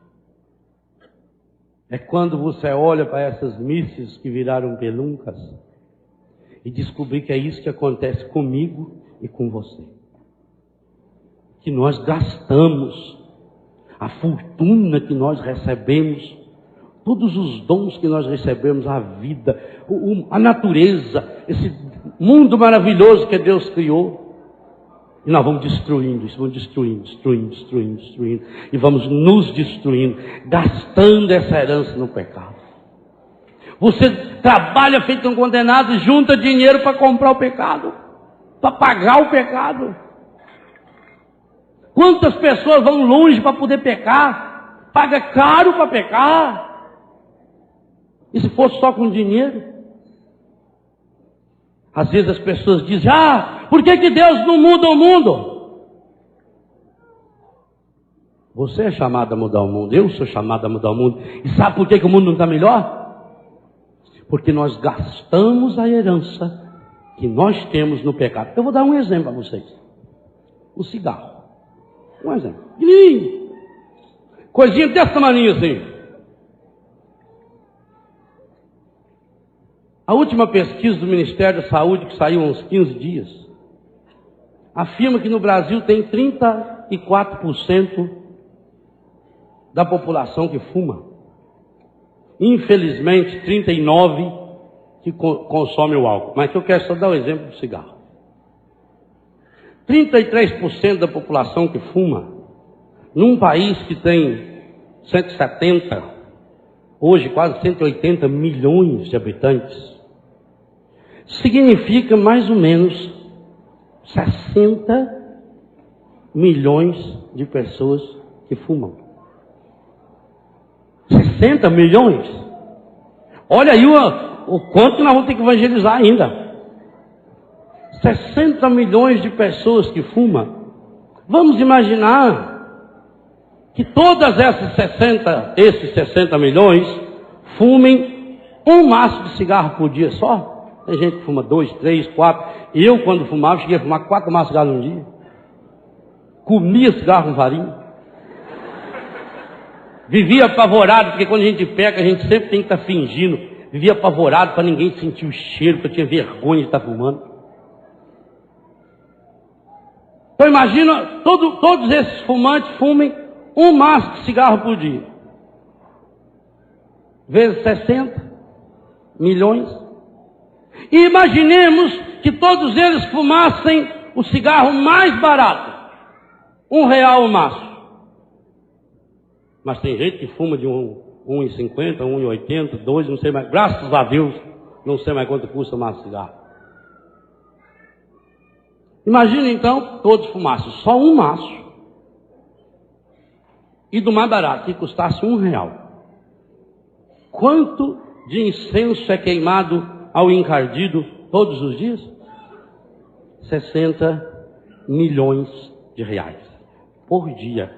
é quando você olha para essas missas que viraram peluncas e descobrir que é isso que acontece comigo e com você. Que nós gastamos a fortuna que nós recebemos todos os dons que nós recebemos, a vida, a natureza, esse mundo maravilhoso que Deus criou. E nós vamos destruindo isso, vamos destruindo. E vamos nos destruindo, gastando essa herança no pecado. Você trabalha feito um condenado e junta dinheiro para comprar o pecado, para pagar o pecado. Quantas pessoas vão longe para poder pecar? Paga caro para pecar. E se fosse só com dinheiro? Às vezes as pessoas dizem, por que Deus não muda o mundo? Você é chamado a mudar o mundo, eu sou chamado a mudar o mundo. E sabe por que o mundo não está melhor? Porque nós gastamos a herança que nós temos no pecado. Eu vou dar um exemplo para vocês. O cigarro. Um exemplo. Coisinha desse tamanho assim. A última pesquisa do Ministério da Saúde, que saiu há uns 15 dias, afirma que no Brasil tem 34% da população que fuma. Infelizmente, 39% que consome o álcool. Mas eu quero só dar o exemplo do cigarro. 33% da população que fuma, num país que tem 170, hoje quase 180 milhões de habitantes, significa mais ou menos 60 milhões de pessoas que fumam. 60 milhões? Olha aí o quanto nós vamos ter que evangelizar ainda. 60 milhões de pessoas que fumam. Vamos imaginar que todas esses 60 milhões fumem um maço de cigarro por dia só. Tem gente que fuma 2, 3, 4. Eu, quando fumava, cheguei a fumar 4 maços de cigarro num dia. Comia cigarro com farinha. Vivia apavorado, porque quando a gente peca, a gente sempre tem que estar fingindo. Vivia apavorado para ninguém sentir o cheiro, porque eu tinha vergonha de estar fumando. Então imagina, todos esses fumantes fumem um maço de cigarro por dia. Vezes 60 milhões. E imaginemos que todos eles fumassem o cigarro mais barato. R$1 o maço. Mas tem gente que fuma de 1,50, 1,80, 2, não sei mais. Graças a Deus, não sei mais quanto custa o maço de cigarro. Imagina então, todos fumassem só um maço. E do mais barato, que custasse R$1. Quanto de incenso é queimado ao encardido todos os dias? 60 milhões de reais por dia.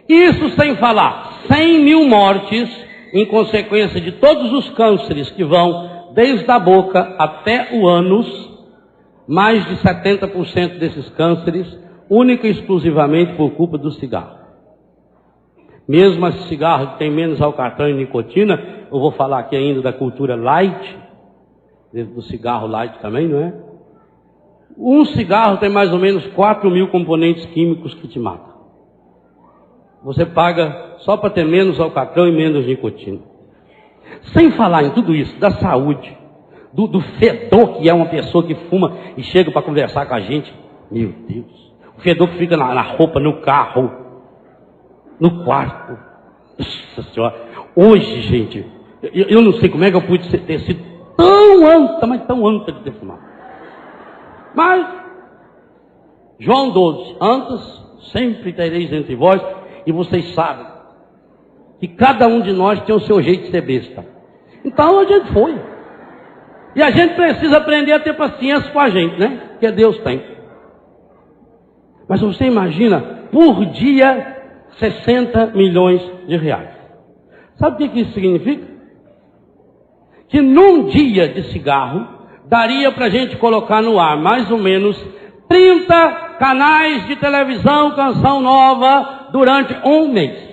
Isso sem falar 100 mil mortes em consequência de todos os cânceres que vão desde a boca até o ânus. Mais de 70% desses cânceres, única e exclusivamente por culpa do cigarro. Mesmo esse cigarro que tem menos alcatrão e nicotina, eu vou falar aqui ainda da cultura light, do cigarro light também, não é? Um cigarro tem mais ou menos 4 mil componentes químicos que te matam. Você paga só para ter menos alcatrão e menos nicotina. Sem falar em tudo isso, da saúde, do fedor que é uma pessoa que fuma e chega para conversar com a gente. Meu Deus, o fedor que fica na roupa, no carro, no quarto. Nossa Senhora, hoje, gente, eu não sei como é que eu pude ter sido tão anta, mas tão anta de ter fumado. Mas, João 12, antes, sempre tereis entre vós, e vocês sabem que cada um de nós tem o seu jeito de ser besta. Então a gente foi. E a gente precisa aprender a ter paciência com a gente, né? Que Deus tem. Mas você imagina, por dia, 60 milhões de reais. Sabe o que isso significa? Que num dia de cigarro, daria para a gente colocar no ar mais ou menos 30 canais de televisão, canção nova, durante um mês.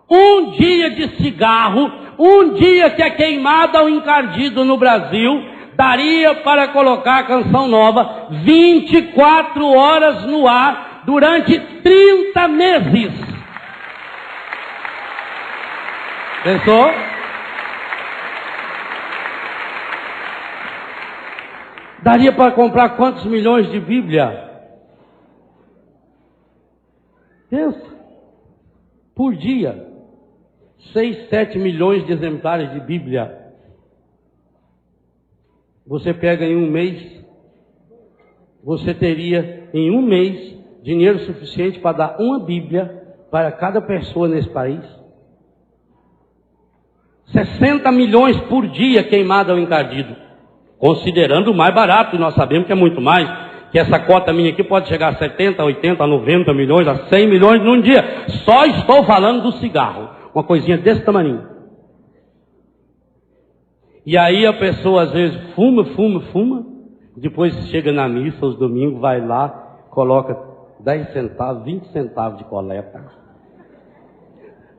Um dia de cigarro, um dia que é queimado ao encardido no Brasil, daria para colocar canção nova 24 horas no ar durante 30 meses. Pensou? Daria para comprar quantos milhões de Bíblia? Pensa. Por dia. 6, 7 milhões de exemplares de Bíblia. Você pega em um mês, você teria em um mês dinheiro suficiente para dar uma Bíblia para cada pessoa nesse país. 60 milhões por dia queimado ao encardido. Considerando o mais barato, e nós sabemos que é muito mais, que essa cota minha aqui pode chegar a 70, 80, 90 milhões, a 100 milhões num dia. Só estou falando do cigarro. Uma coisinha desse tamanho. E aí a pessoa às vezes fuma, depois chega na missa, aos domingos, vai lá, coloca 10 centavos, 20 centavos de coleta.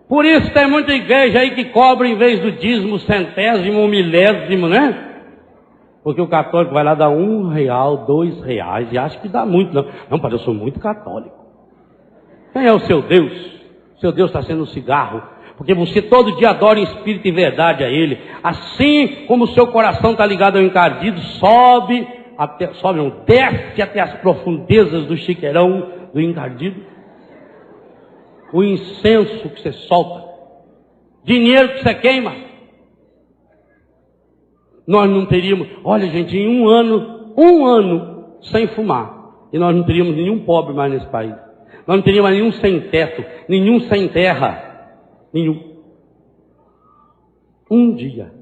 Por isso tem muita igreja aí que cobra em vez do dízimo, centésimo, milésimo, né? Porque o católico vai lá dar R$1, R$2 e acha que dá muito. Não, padre, eu sou muito católico. Quem é o seu Deus? O seu Deus está sendo o cigarro. Porque você todo dia adora em espírito e verdade a Ele. Assim como o seu coração está ligado ao encardido, desce até as profundezas do chiqueirão do encardido. O incenso que você solta. Dinheiro que você queima. Nós não teríamos, olha gente, em um ano sem fumar, e nós não teríamos nenhum pobre mais nesse país. Nós não teríamos nenhum sem teto, nenhum sem terra, nenhum. Um dia,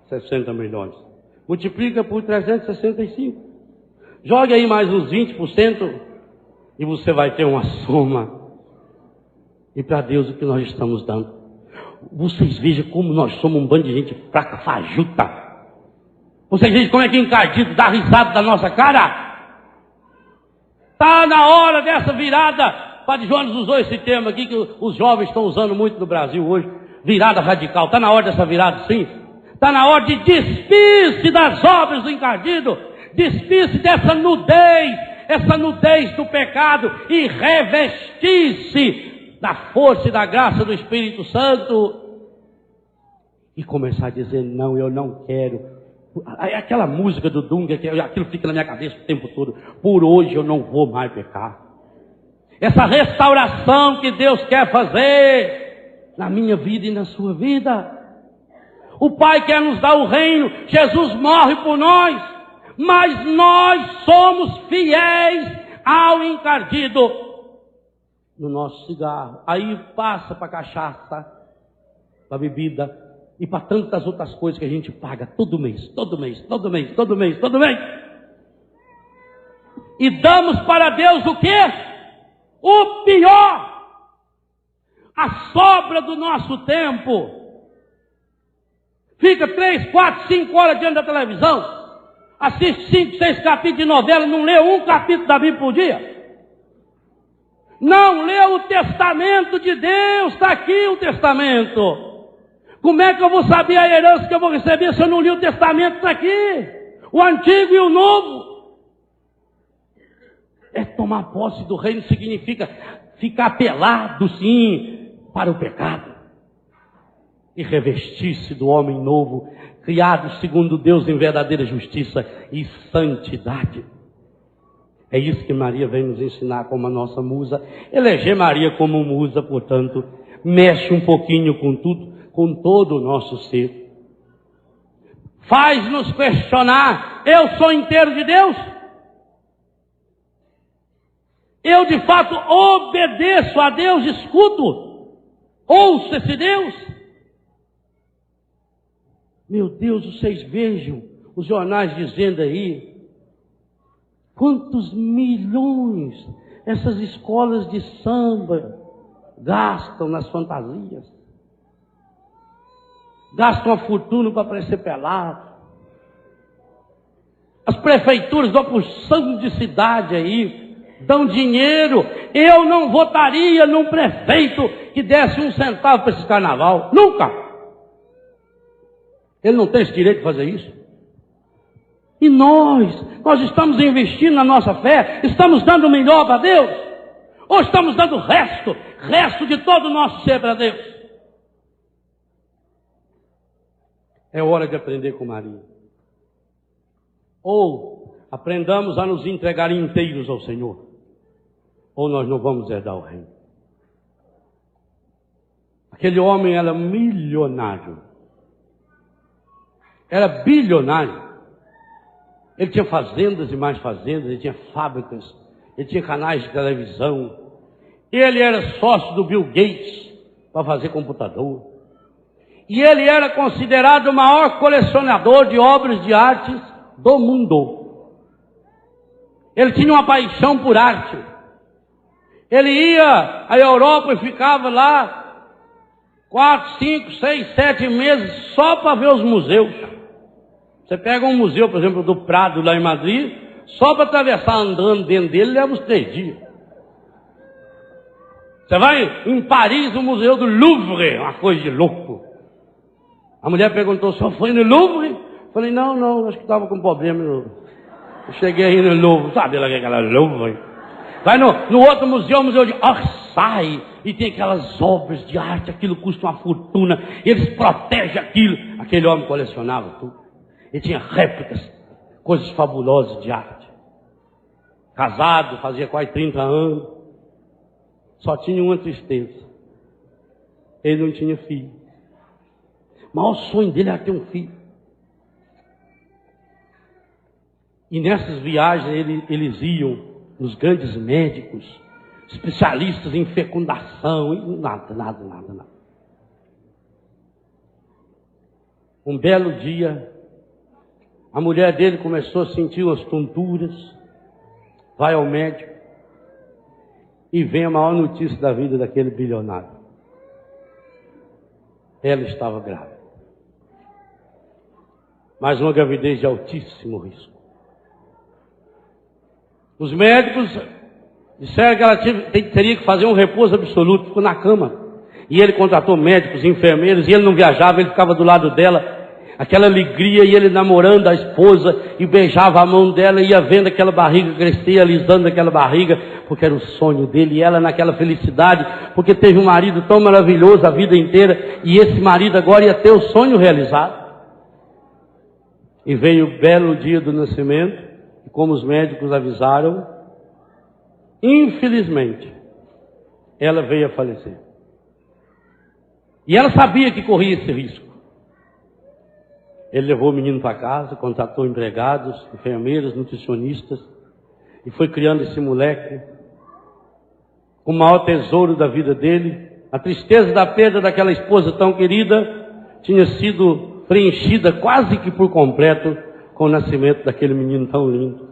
60 milhões. Multiplica por 365. Jogue aí mais uns 20% e você vai ter uma soma. E para Deus o que nós estamos dando. Vocês vejam como nós somos um bando de gente fraca, fajuta. Vocês veem como é que encardido dá risada da nossa cara? Está na hora dessa virada. O Padre Jonas usou esse termo aqui que os jovens estão usando muito no Brasil hoje. Virada radical. Está na hora dessa virada, sim. Está na hora de despir-se das obras do encardido. Despir-se dessa nudez. Essa nudez do pecado. E revestir-se da força e da graça do Espírito Santo. E começar a dizer, não, eu não quero. Aquela música do Dunga, aquilo fica na minha cabeça o tempo todo. Por hoje eu não vou mais pecar. Essa restauração que Deus quer fazer na minha vida e na sua vida. O Pai quer nos dar o reino. Jesus morre por nós. Mas nós somos fiéis ao encardido no nosso cigarro. Aí passa para cachaça, para bebida. E para tantas outras coisas que a gente paga todo mês. E damos para Deus o quê? O pior. A sobra do nosso tempo. Fica 3, 4, 5 horas diante da televisão. Assiste 5, 6 capítulos de novela. Não lê um capítulo da Bíblia por dia. Não lê o testamento de Deus. Está aqui o testamento. Como é que eu vou saber a herança que eu vou receber se eu não li o testamento daqui? O antigo e o novo. É tomar posse do reino significa ficar pelado, sim, para o pecado. E revestir-se do homem novo, criado segundo Deus em verdadeira justiça e santidade. É isso que Maria vem nos ensinar como a nossa musa. Eleger Maria como musa, portanto, mexe um pouquinho com tudo. Com todo o nosso ser. Faz-nos questionar, eu sou inteiro de Deus? Eu de fato obedeço a Deus, escuto, ouço esse Deus? Meu Deus, vocês vejam os jornais dizendo aí, quantos milhões essas escolas de samba gastam nas fantasias. Gastam uma fortuna para parecer pelado. As prefeituras dão porção de cidade aí, dão dinheiro. Eu não votaria num prefeito que desse 1 centavo para esse carnaval. Nunca! Ele não tem esse direito de fazer isso. E nós estamos investindo na nossa fé, estamos dando o melhor para Deus? Ou estamos dando o resto de todo o nosso ser para Deus? É hora de aprender com Maria. Ou aprendamos a nos entregar inteiros ao Senhor, ou nós não vamos herdar o reino. Aquele homem era milionário. Era bilionário. Ele tinha fazendas e mais fazendas, ele tinha fábricas, ele tinha canais de televisão. Ele era sócio do Bill Gates para fazer computador. E ele era considerado o maior colecionador de obras de artes do mundo. Ele tinha uma paixão por arte. Ele ia à Europa e ficava lá 4, 5, 6, 7 meses só para ver os museus. Você pega um museu, por exemplo, do Prado, lá em Madrid, só para atravessar andando dentro dele, leva uns 3 dias. Você vai em Paris, o Museu do Louvre, uma coisa de louco. A mulher perguntou, o senhor foi no Louvre? Eu falei, não, acho que estava com problema. Eu cheguei aí no Louvre, sabe lá que é aquela Louvre? Vai no outro museu, o Museu de Orsay, e tem aquelas obras de arte, aquilo custa uma fortuna, eles protegem aquilo. Aquele homem colecionava tudo. Ele tinha réplicas, coisas fabulosas de arte. Casado, fazia quase 30 anos. Só tinha uma tristeza. Ele não tinha filho. O maior sonho dele era ter um filho. E nessas viagens eles iam nos grandes médicos, especialistas em fecundação, e nada. Um belo dia, a mulher dele começou a sentir umas tonturas, vai ao médico e vem a maior notícia da vida daquele bilionário. Ela estava grávida. Mas uma gravidez de altíssimo risco. Os médicos disseram que ela teria que fazer um repouso absoluto, ficou na cama. E ele contratou médicos, enfermeiros, e ele não viajava, ele ficava do lado dela. Aquela alegria, e ele namorando a esposa, e beijava a mão dela, e ia vendo aquela barriga crescer, alisando aquela barriga, porque era o sonho dele, e ela naquela felicidade, porque teve um marido tão maravilhoso a vida inteira, e esse marido agora ia ter o sonho realizado. E veio o belo dia do nascimento, e como os médicos avisaram, infelizmente, ela veio a falecer. E ela sabia que corria esse risco. Ele levou o menino para casa, contratou empregados, enfermeiras, nutricionistas, e foi criando esse moleque com o maior tesouro da vida dele. A tristeza da perda daquela esposa tão querida tinha sido preenchida quase que por completo com o nascimento daquele menino tão lindo.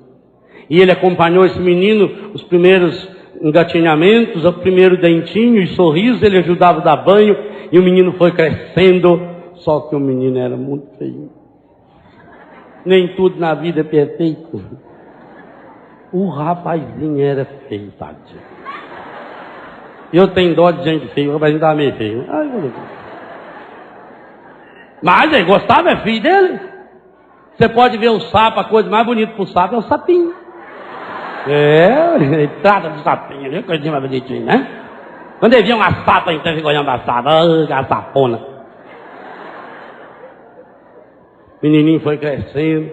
E ele acompanhou esse menino, os primeiros engatinhamentos, o primeiro dentinho e sorriso, ele ajudava a dar banho, e o menino foi crescendo. Só que o menino era muito feio. Nem tudo na vida é perfeito. O rapazinho era feio, tadinho. Eu tenho dó de gente feia, o rapazinho estava meio feio. Ai, meu Deus. Mas ele gostava, é filho dele. Você pode ver o sapo, a coisa mais bonita pro sapo é o sapinho. Ele trata do sapinho, viu? Coisinha mais bonitinha, né? Quando ele via uma sapa, então fica olhando a sapa, a sapona. O menininho foi crescendo.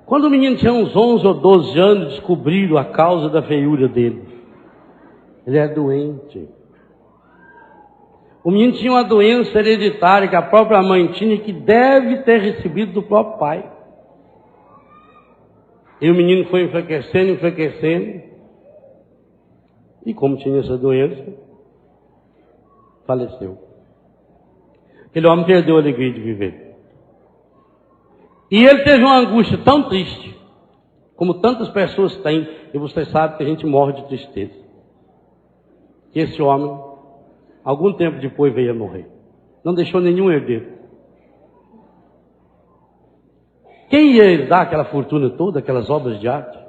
Quando o menino tinha uns 11 ou 12 anos, descobriram a causa da feiura dele. Ele era doente. O menino tinha uma doença hereditária que a própria mãe tinha, que deve ter recebido do próprio pai. E o menino foi enfraquecendo. E como tinha essa doença, faleceu. Aquele homem perdeu a alegria de viver. E ele teve uma angústia tão triste, como tantas pessoas têm, e você sabe que a gente morre de tristeza. Que esse homem, algum tempo depois, veio a morrer. Não deixou nenhum herdeiro. Quem ia herdar aquela fortuna toda, aquelas obras de arte?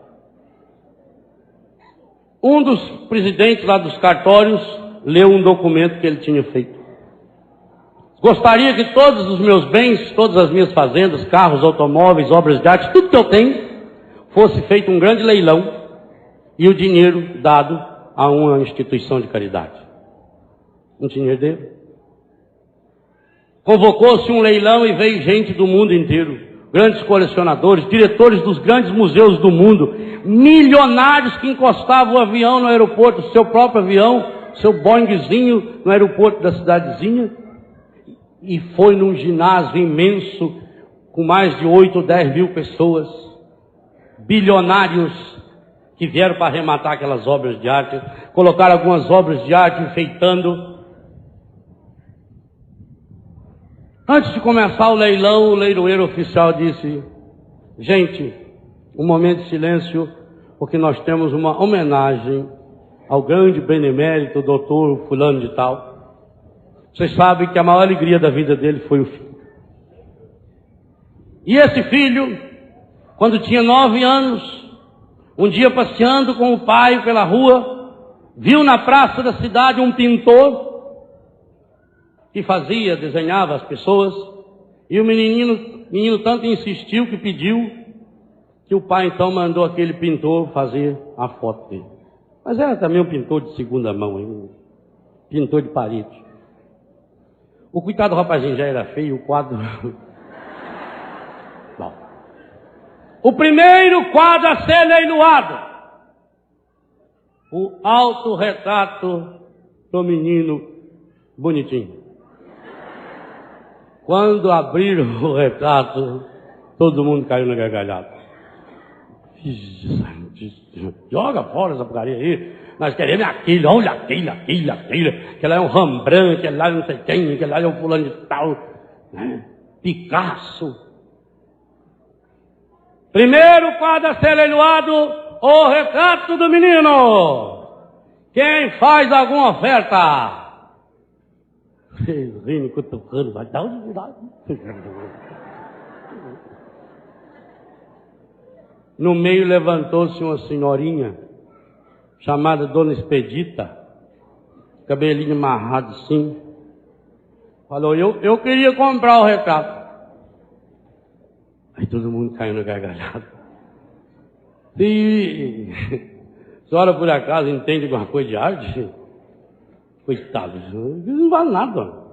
Um dos presidentes lá dos cartórios leu um documento que ele tinha feito. Gostaria que todos os meus bens, todas as minhas fazendas, carros, automóveis, obras de arte, tudo que eu tenho, fosse feito um grande leilão e o dinheiro dado a uma instituição de caridade. Não tinha herdeiro. Convocou-se um leilão e veio gente do mundo inteiro, grandes colecionadores, diretores dos grandes museus do mundo, milionários que encostavam o avião no aeroporto, seu próprio avião, seu Boeingzinho no aeroporto da cidadezinha, e foi num ginásio imenso, com mais de 8 ou 10 mil pessoas, bilionários que vieram para arrematar aquelas obras de arte, colocaram algumas obras de arte enfeitando. Antes de começar o leilão, o leiloeiro oficial disse: gente, um momento de silêncio, porque nós temos uma homenagem ao grande benemérito doutor fulano de tal. Vocês sabem que a maior alegria da vida dele foi o filho. E esse filho, quando tinha 9 anos, um dia passeando com o pai pela rua, viu na praça da cidade um pintor que desenhava as pessoas, e o menino tanto insistiu que pediu, que o pai então mandou aquele pintor fazer a foto dele. Mas era também um pintor de segunda mão, um pintor de parede. O coitado do rapazinho já era feio, o quadro... Bom. O primeiro quadro a ser leiloado, o autorretrato do menino bonitinho. Quando abriram o retrato, todo mundo caiu na gargalhada. Joga fora essa porcaria aí. Nós queremos aquilo, olha aquilo. Que lá é um Rembrandt, que lá é não sei quem, que lá é um fulano de tal. Né? Picasso. Primeiro quadro a ser leiloado, o retrato do menino. Quem faz alguma oferta? Rindo, cutucando, vai dar uma... No meio levantou-se uma senhorinha, chamada Dona Expedita, cabelinho amarrado assim. Falou: eu queria comprar o retrato. Aí todo mundo caiu na gargalhada. E a senhora por acaso entende alguma coisa de arte? Coitado, não vale nada.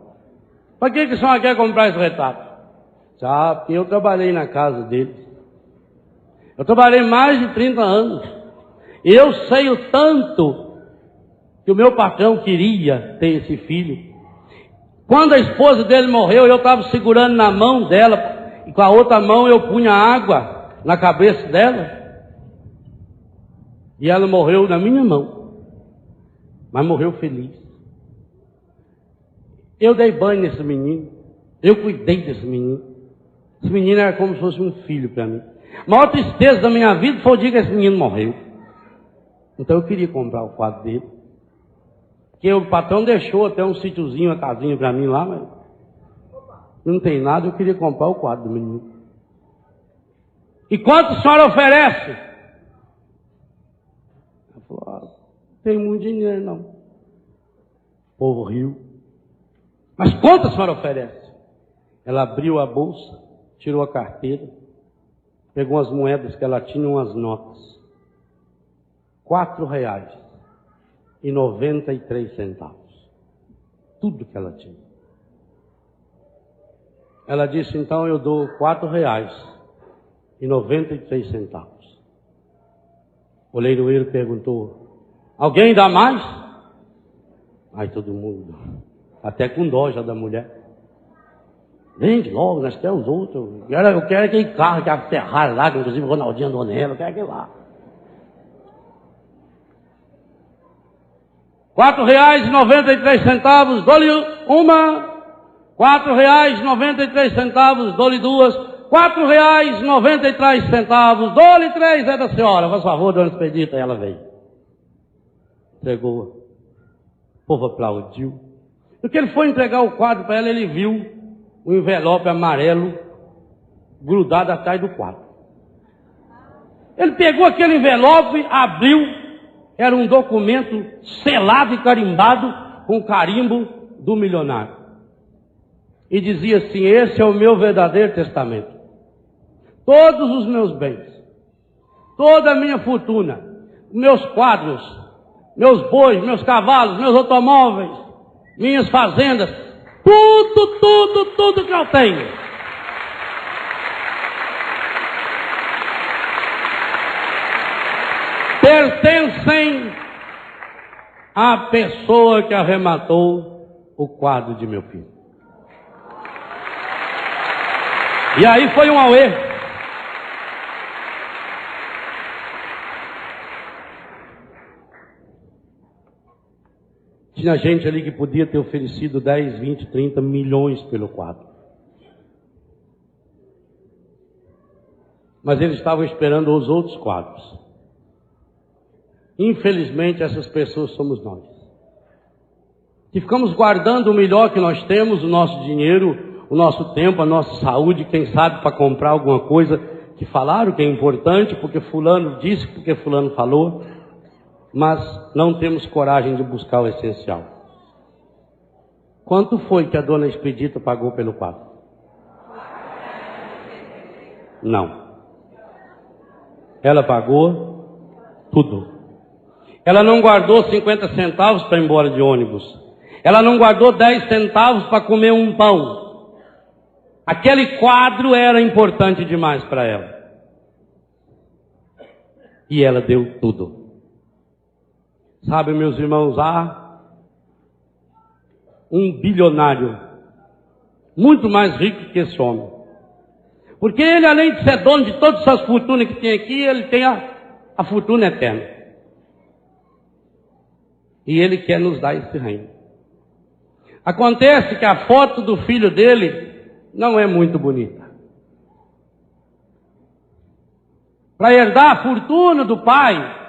Para que a senhora quer comprar esse retrato? Sabe, porque eu trabalhei na casa dele. Eu trabalhei mais de 30 anos. E eu sei o tanto que o meu patrão queria ter esse filho. Quando a esposa dele morreu, eu estava segurando na mão dela, e com a outra mão eu punha água na cabeça dela. E ela morreu na minha mão. Mas morreu feliz. Eu dei banho nesse menino. Eu cuidei desse menino. Esse menino era como se fosse um filho para mim. A maior tristeza da minha vida foi o dia que esse menino morreu. Então eu queria comprar o quadro dele. Porque o patrão deixou até um sítiozinho, uma casinha para mim lá, mas não tem nada, eu queria comprar o quadro do menino. E quanto a senhora oferece? Ela falou: não tem muito dinheiro não. O povo riu. Mas quanto a senhora oferece? Ela abriu a bolsa, tirou a carteira, pegou as moedas que ela tinha, umas notas. R$4,93. Tudo que ela tinha. Ela disse: então eu dou R$4,93. O leiloeiro perguntou: alguém dá mais? Aí todo mundo, até com dó já da mulher. Vende logo, nós queremos outros. Eu quero aquele carro que é a Ferrari lá, que inclusive o Ronaldinho andou nela, eu quero aquele lá. R$4,93, dou-lhe uma. R$4,93, dou-lhe duas. R$4,93, dou-lhe 3, é da senhora. Por favor, dona Expedita. Ela veio. Entregou. O povo aplaudiu. No que ele foi entregar o quadro para ela, ele viu um envelope amarelo grudado atrás do quadro. Ele pegou aquele envelope, abriu, era um documento selado e carimbado com o carimbo do milionário. E dizia assim: esse é o meu verdadeiro testamento. Todos os meus bens, toda a minha fortuna, meus quadros, meus bois, meus cavalos, meus automóveis, minhas fazendas, Tudo que eu tenho. Pertencem à pessoa que arrematou o quadro de meu filho. E aí foi um auê. Tinha gente ali que podia ter oferecido 10, 20, 30 milhões pelo quadro. Mas eles estavam esperando os outros quadros. Infelizmente, essas pessoas somos nós. Que ficamos guardando o melhor que nós temos, o nosso dinheiro, o nosso tempo, a nossa saúde, quem sabe para comprar alguma coisa que falaram que é importante, porque fulano disse, porque fulano falou. Mas não temos coragem de buscar o essencial. Quanto foi que a dona Expedita pagou pelo quadro? Não. Ela pagou tudo. Ela não guardou 50 centavos para ir embora de ônibus. Ela não guardou 10 centavos para comer um pão. Aquele quadro era importante demais para ela. E ela deu tudo. Sabe, meus irmãos, há um bilionário muito mais rico que esse homem. Porque ele, além de ser dono de todas essas fortunas que tem aqui, ele tem a fortuna eterna. E ele quer nos dar esse reino. Acontece que a foto do filho dele não é muito bonita. Para herdar a fortuna do pai,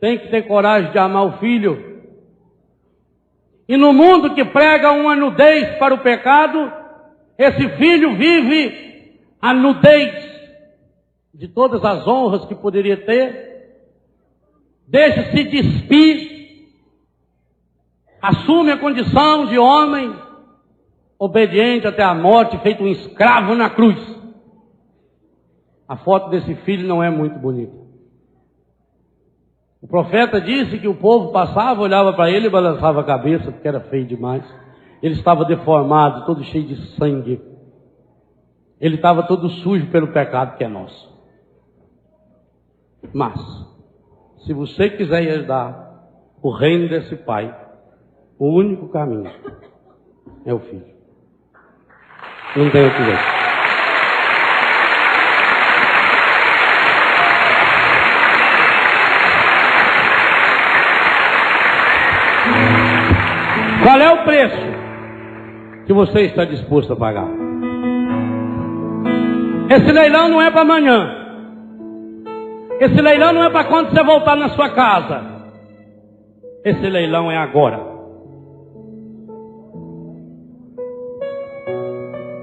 tem que ter coragem de amar o filho. E no mundo que prega uma nudez para o pecado, esse filho vive a nudez de todas as honras que poderia ter, deixa-se despir, assume a condição de homem, obediente até a morte, feito um escravo na cruz. A foto desse filho não é muito bonita. O profeta disse que o povo passava, olhava para ele e balançava a cabeça, porque era feio demais. Ele estava deformado, todo cheio de sangue. Ele estava todo sujo pelo pecado que é nosso. Mas, se você quiser herdar o reino desse pai, o único caminho é o filho. Não tem outro jeito. Qual é o preço que você está disposto a pagar? Esse leilão não é para amanhã. Esse leilão não é para quando você voltar na sua casa. Esse leilão é agora.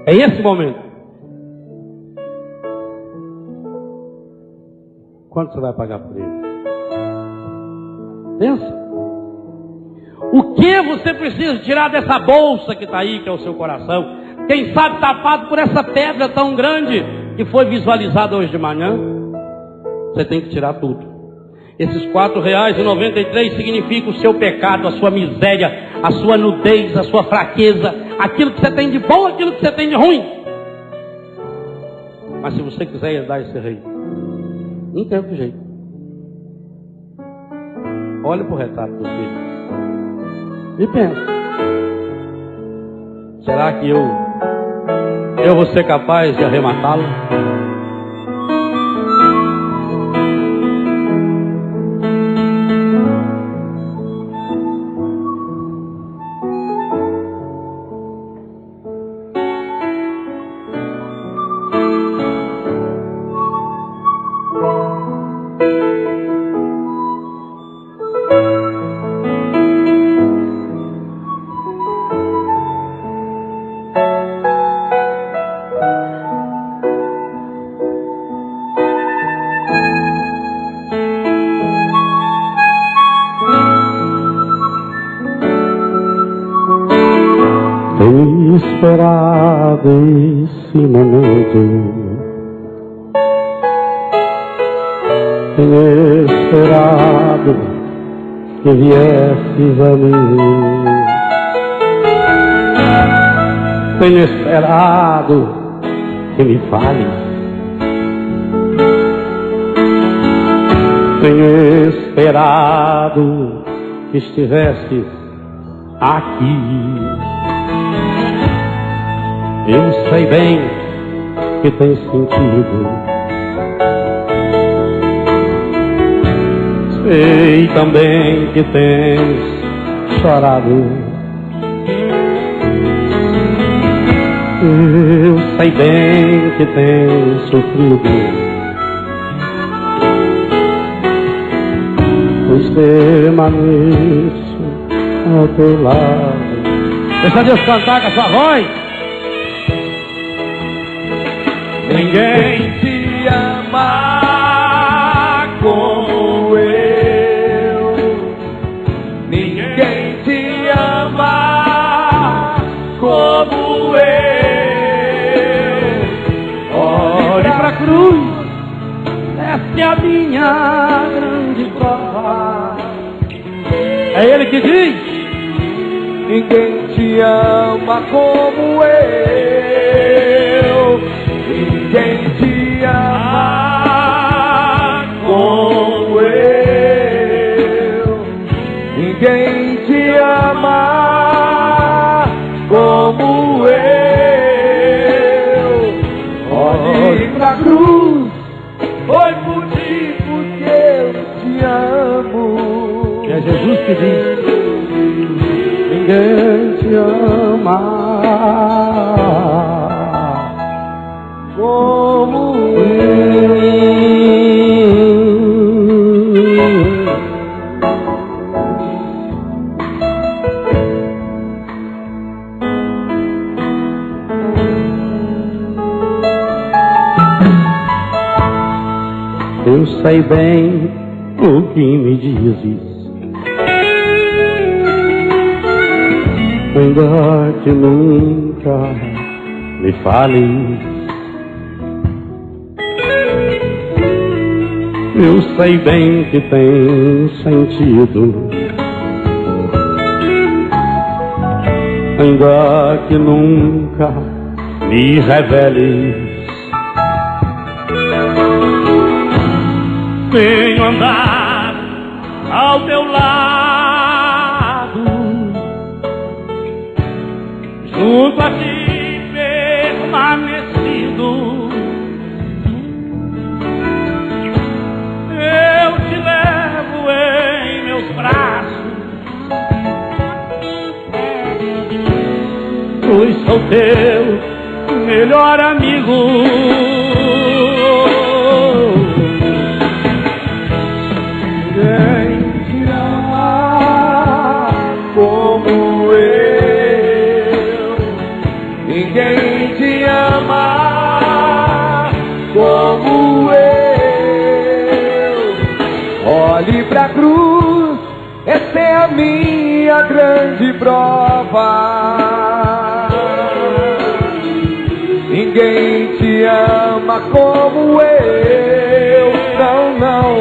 É esse momento. Quanto você vai pagar por ele? Pensa. O que você precisa tirar dessa bolsa que está aí, que é o seu coração? Quem sabe tapado por essa pedra tão grande que foi visualizada hoje de manhã? Você tem que tirar tudo. Esses R$4,93 significa o seu pecado, a sua miséria, a sua nudez, a sua fraqueza, aquilo que você tem de bom, aquilo que você tem de ruim. Mas se você quiser herdar esse reino, não tem outro jeito. Olha para o retrato do filho e pensa: será que eu vou ser capaz de arrematá-lo? Esperado esse momento, tenho esperado que viesses a mim. Tenho esperado que me fales. Tenho esperado que estivesse aqui. Eu sei bem que tem sentido. Sei também que tens chorado. Eu sei bem que tens sofrido. Pois permaneço ao teu lado. Deixa Deus cantar com a sua voz. Ninguém te ama como eu. Ninguém te ama como eu. Olhe pra cruz, essa é a minha grande prova. É Ele que diz: ninguém te ama como eu. Ninguém te ama como eu. Ninguém te ama como eu. Olhe pra cruz, foi por ti porque eu te amo. é Jesus que diz: Ninguém te ama como eu sei bem o que me dizes. Ainda que nunca me fales, eu sei bem que tem sentido. Ainda que nunca me reveles, tenho andado ao teu lado, junto a ti permanecido. Eu te levo em meus braços, pois sou teu melhor amigo. ninguém te ama como eu. Ninguém te ama como eu. Olhe pra cruz, essa é a minha grande prova. Ninguém te ama como eu. Não, não.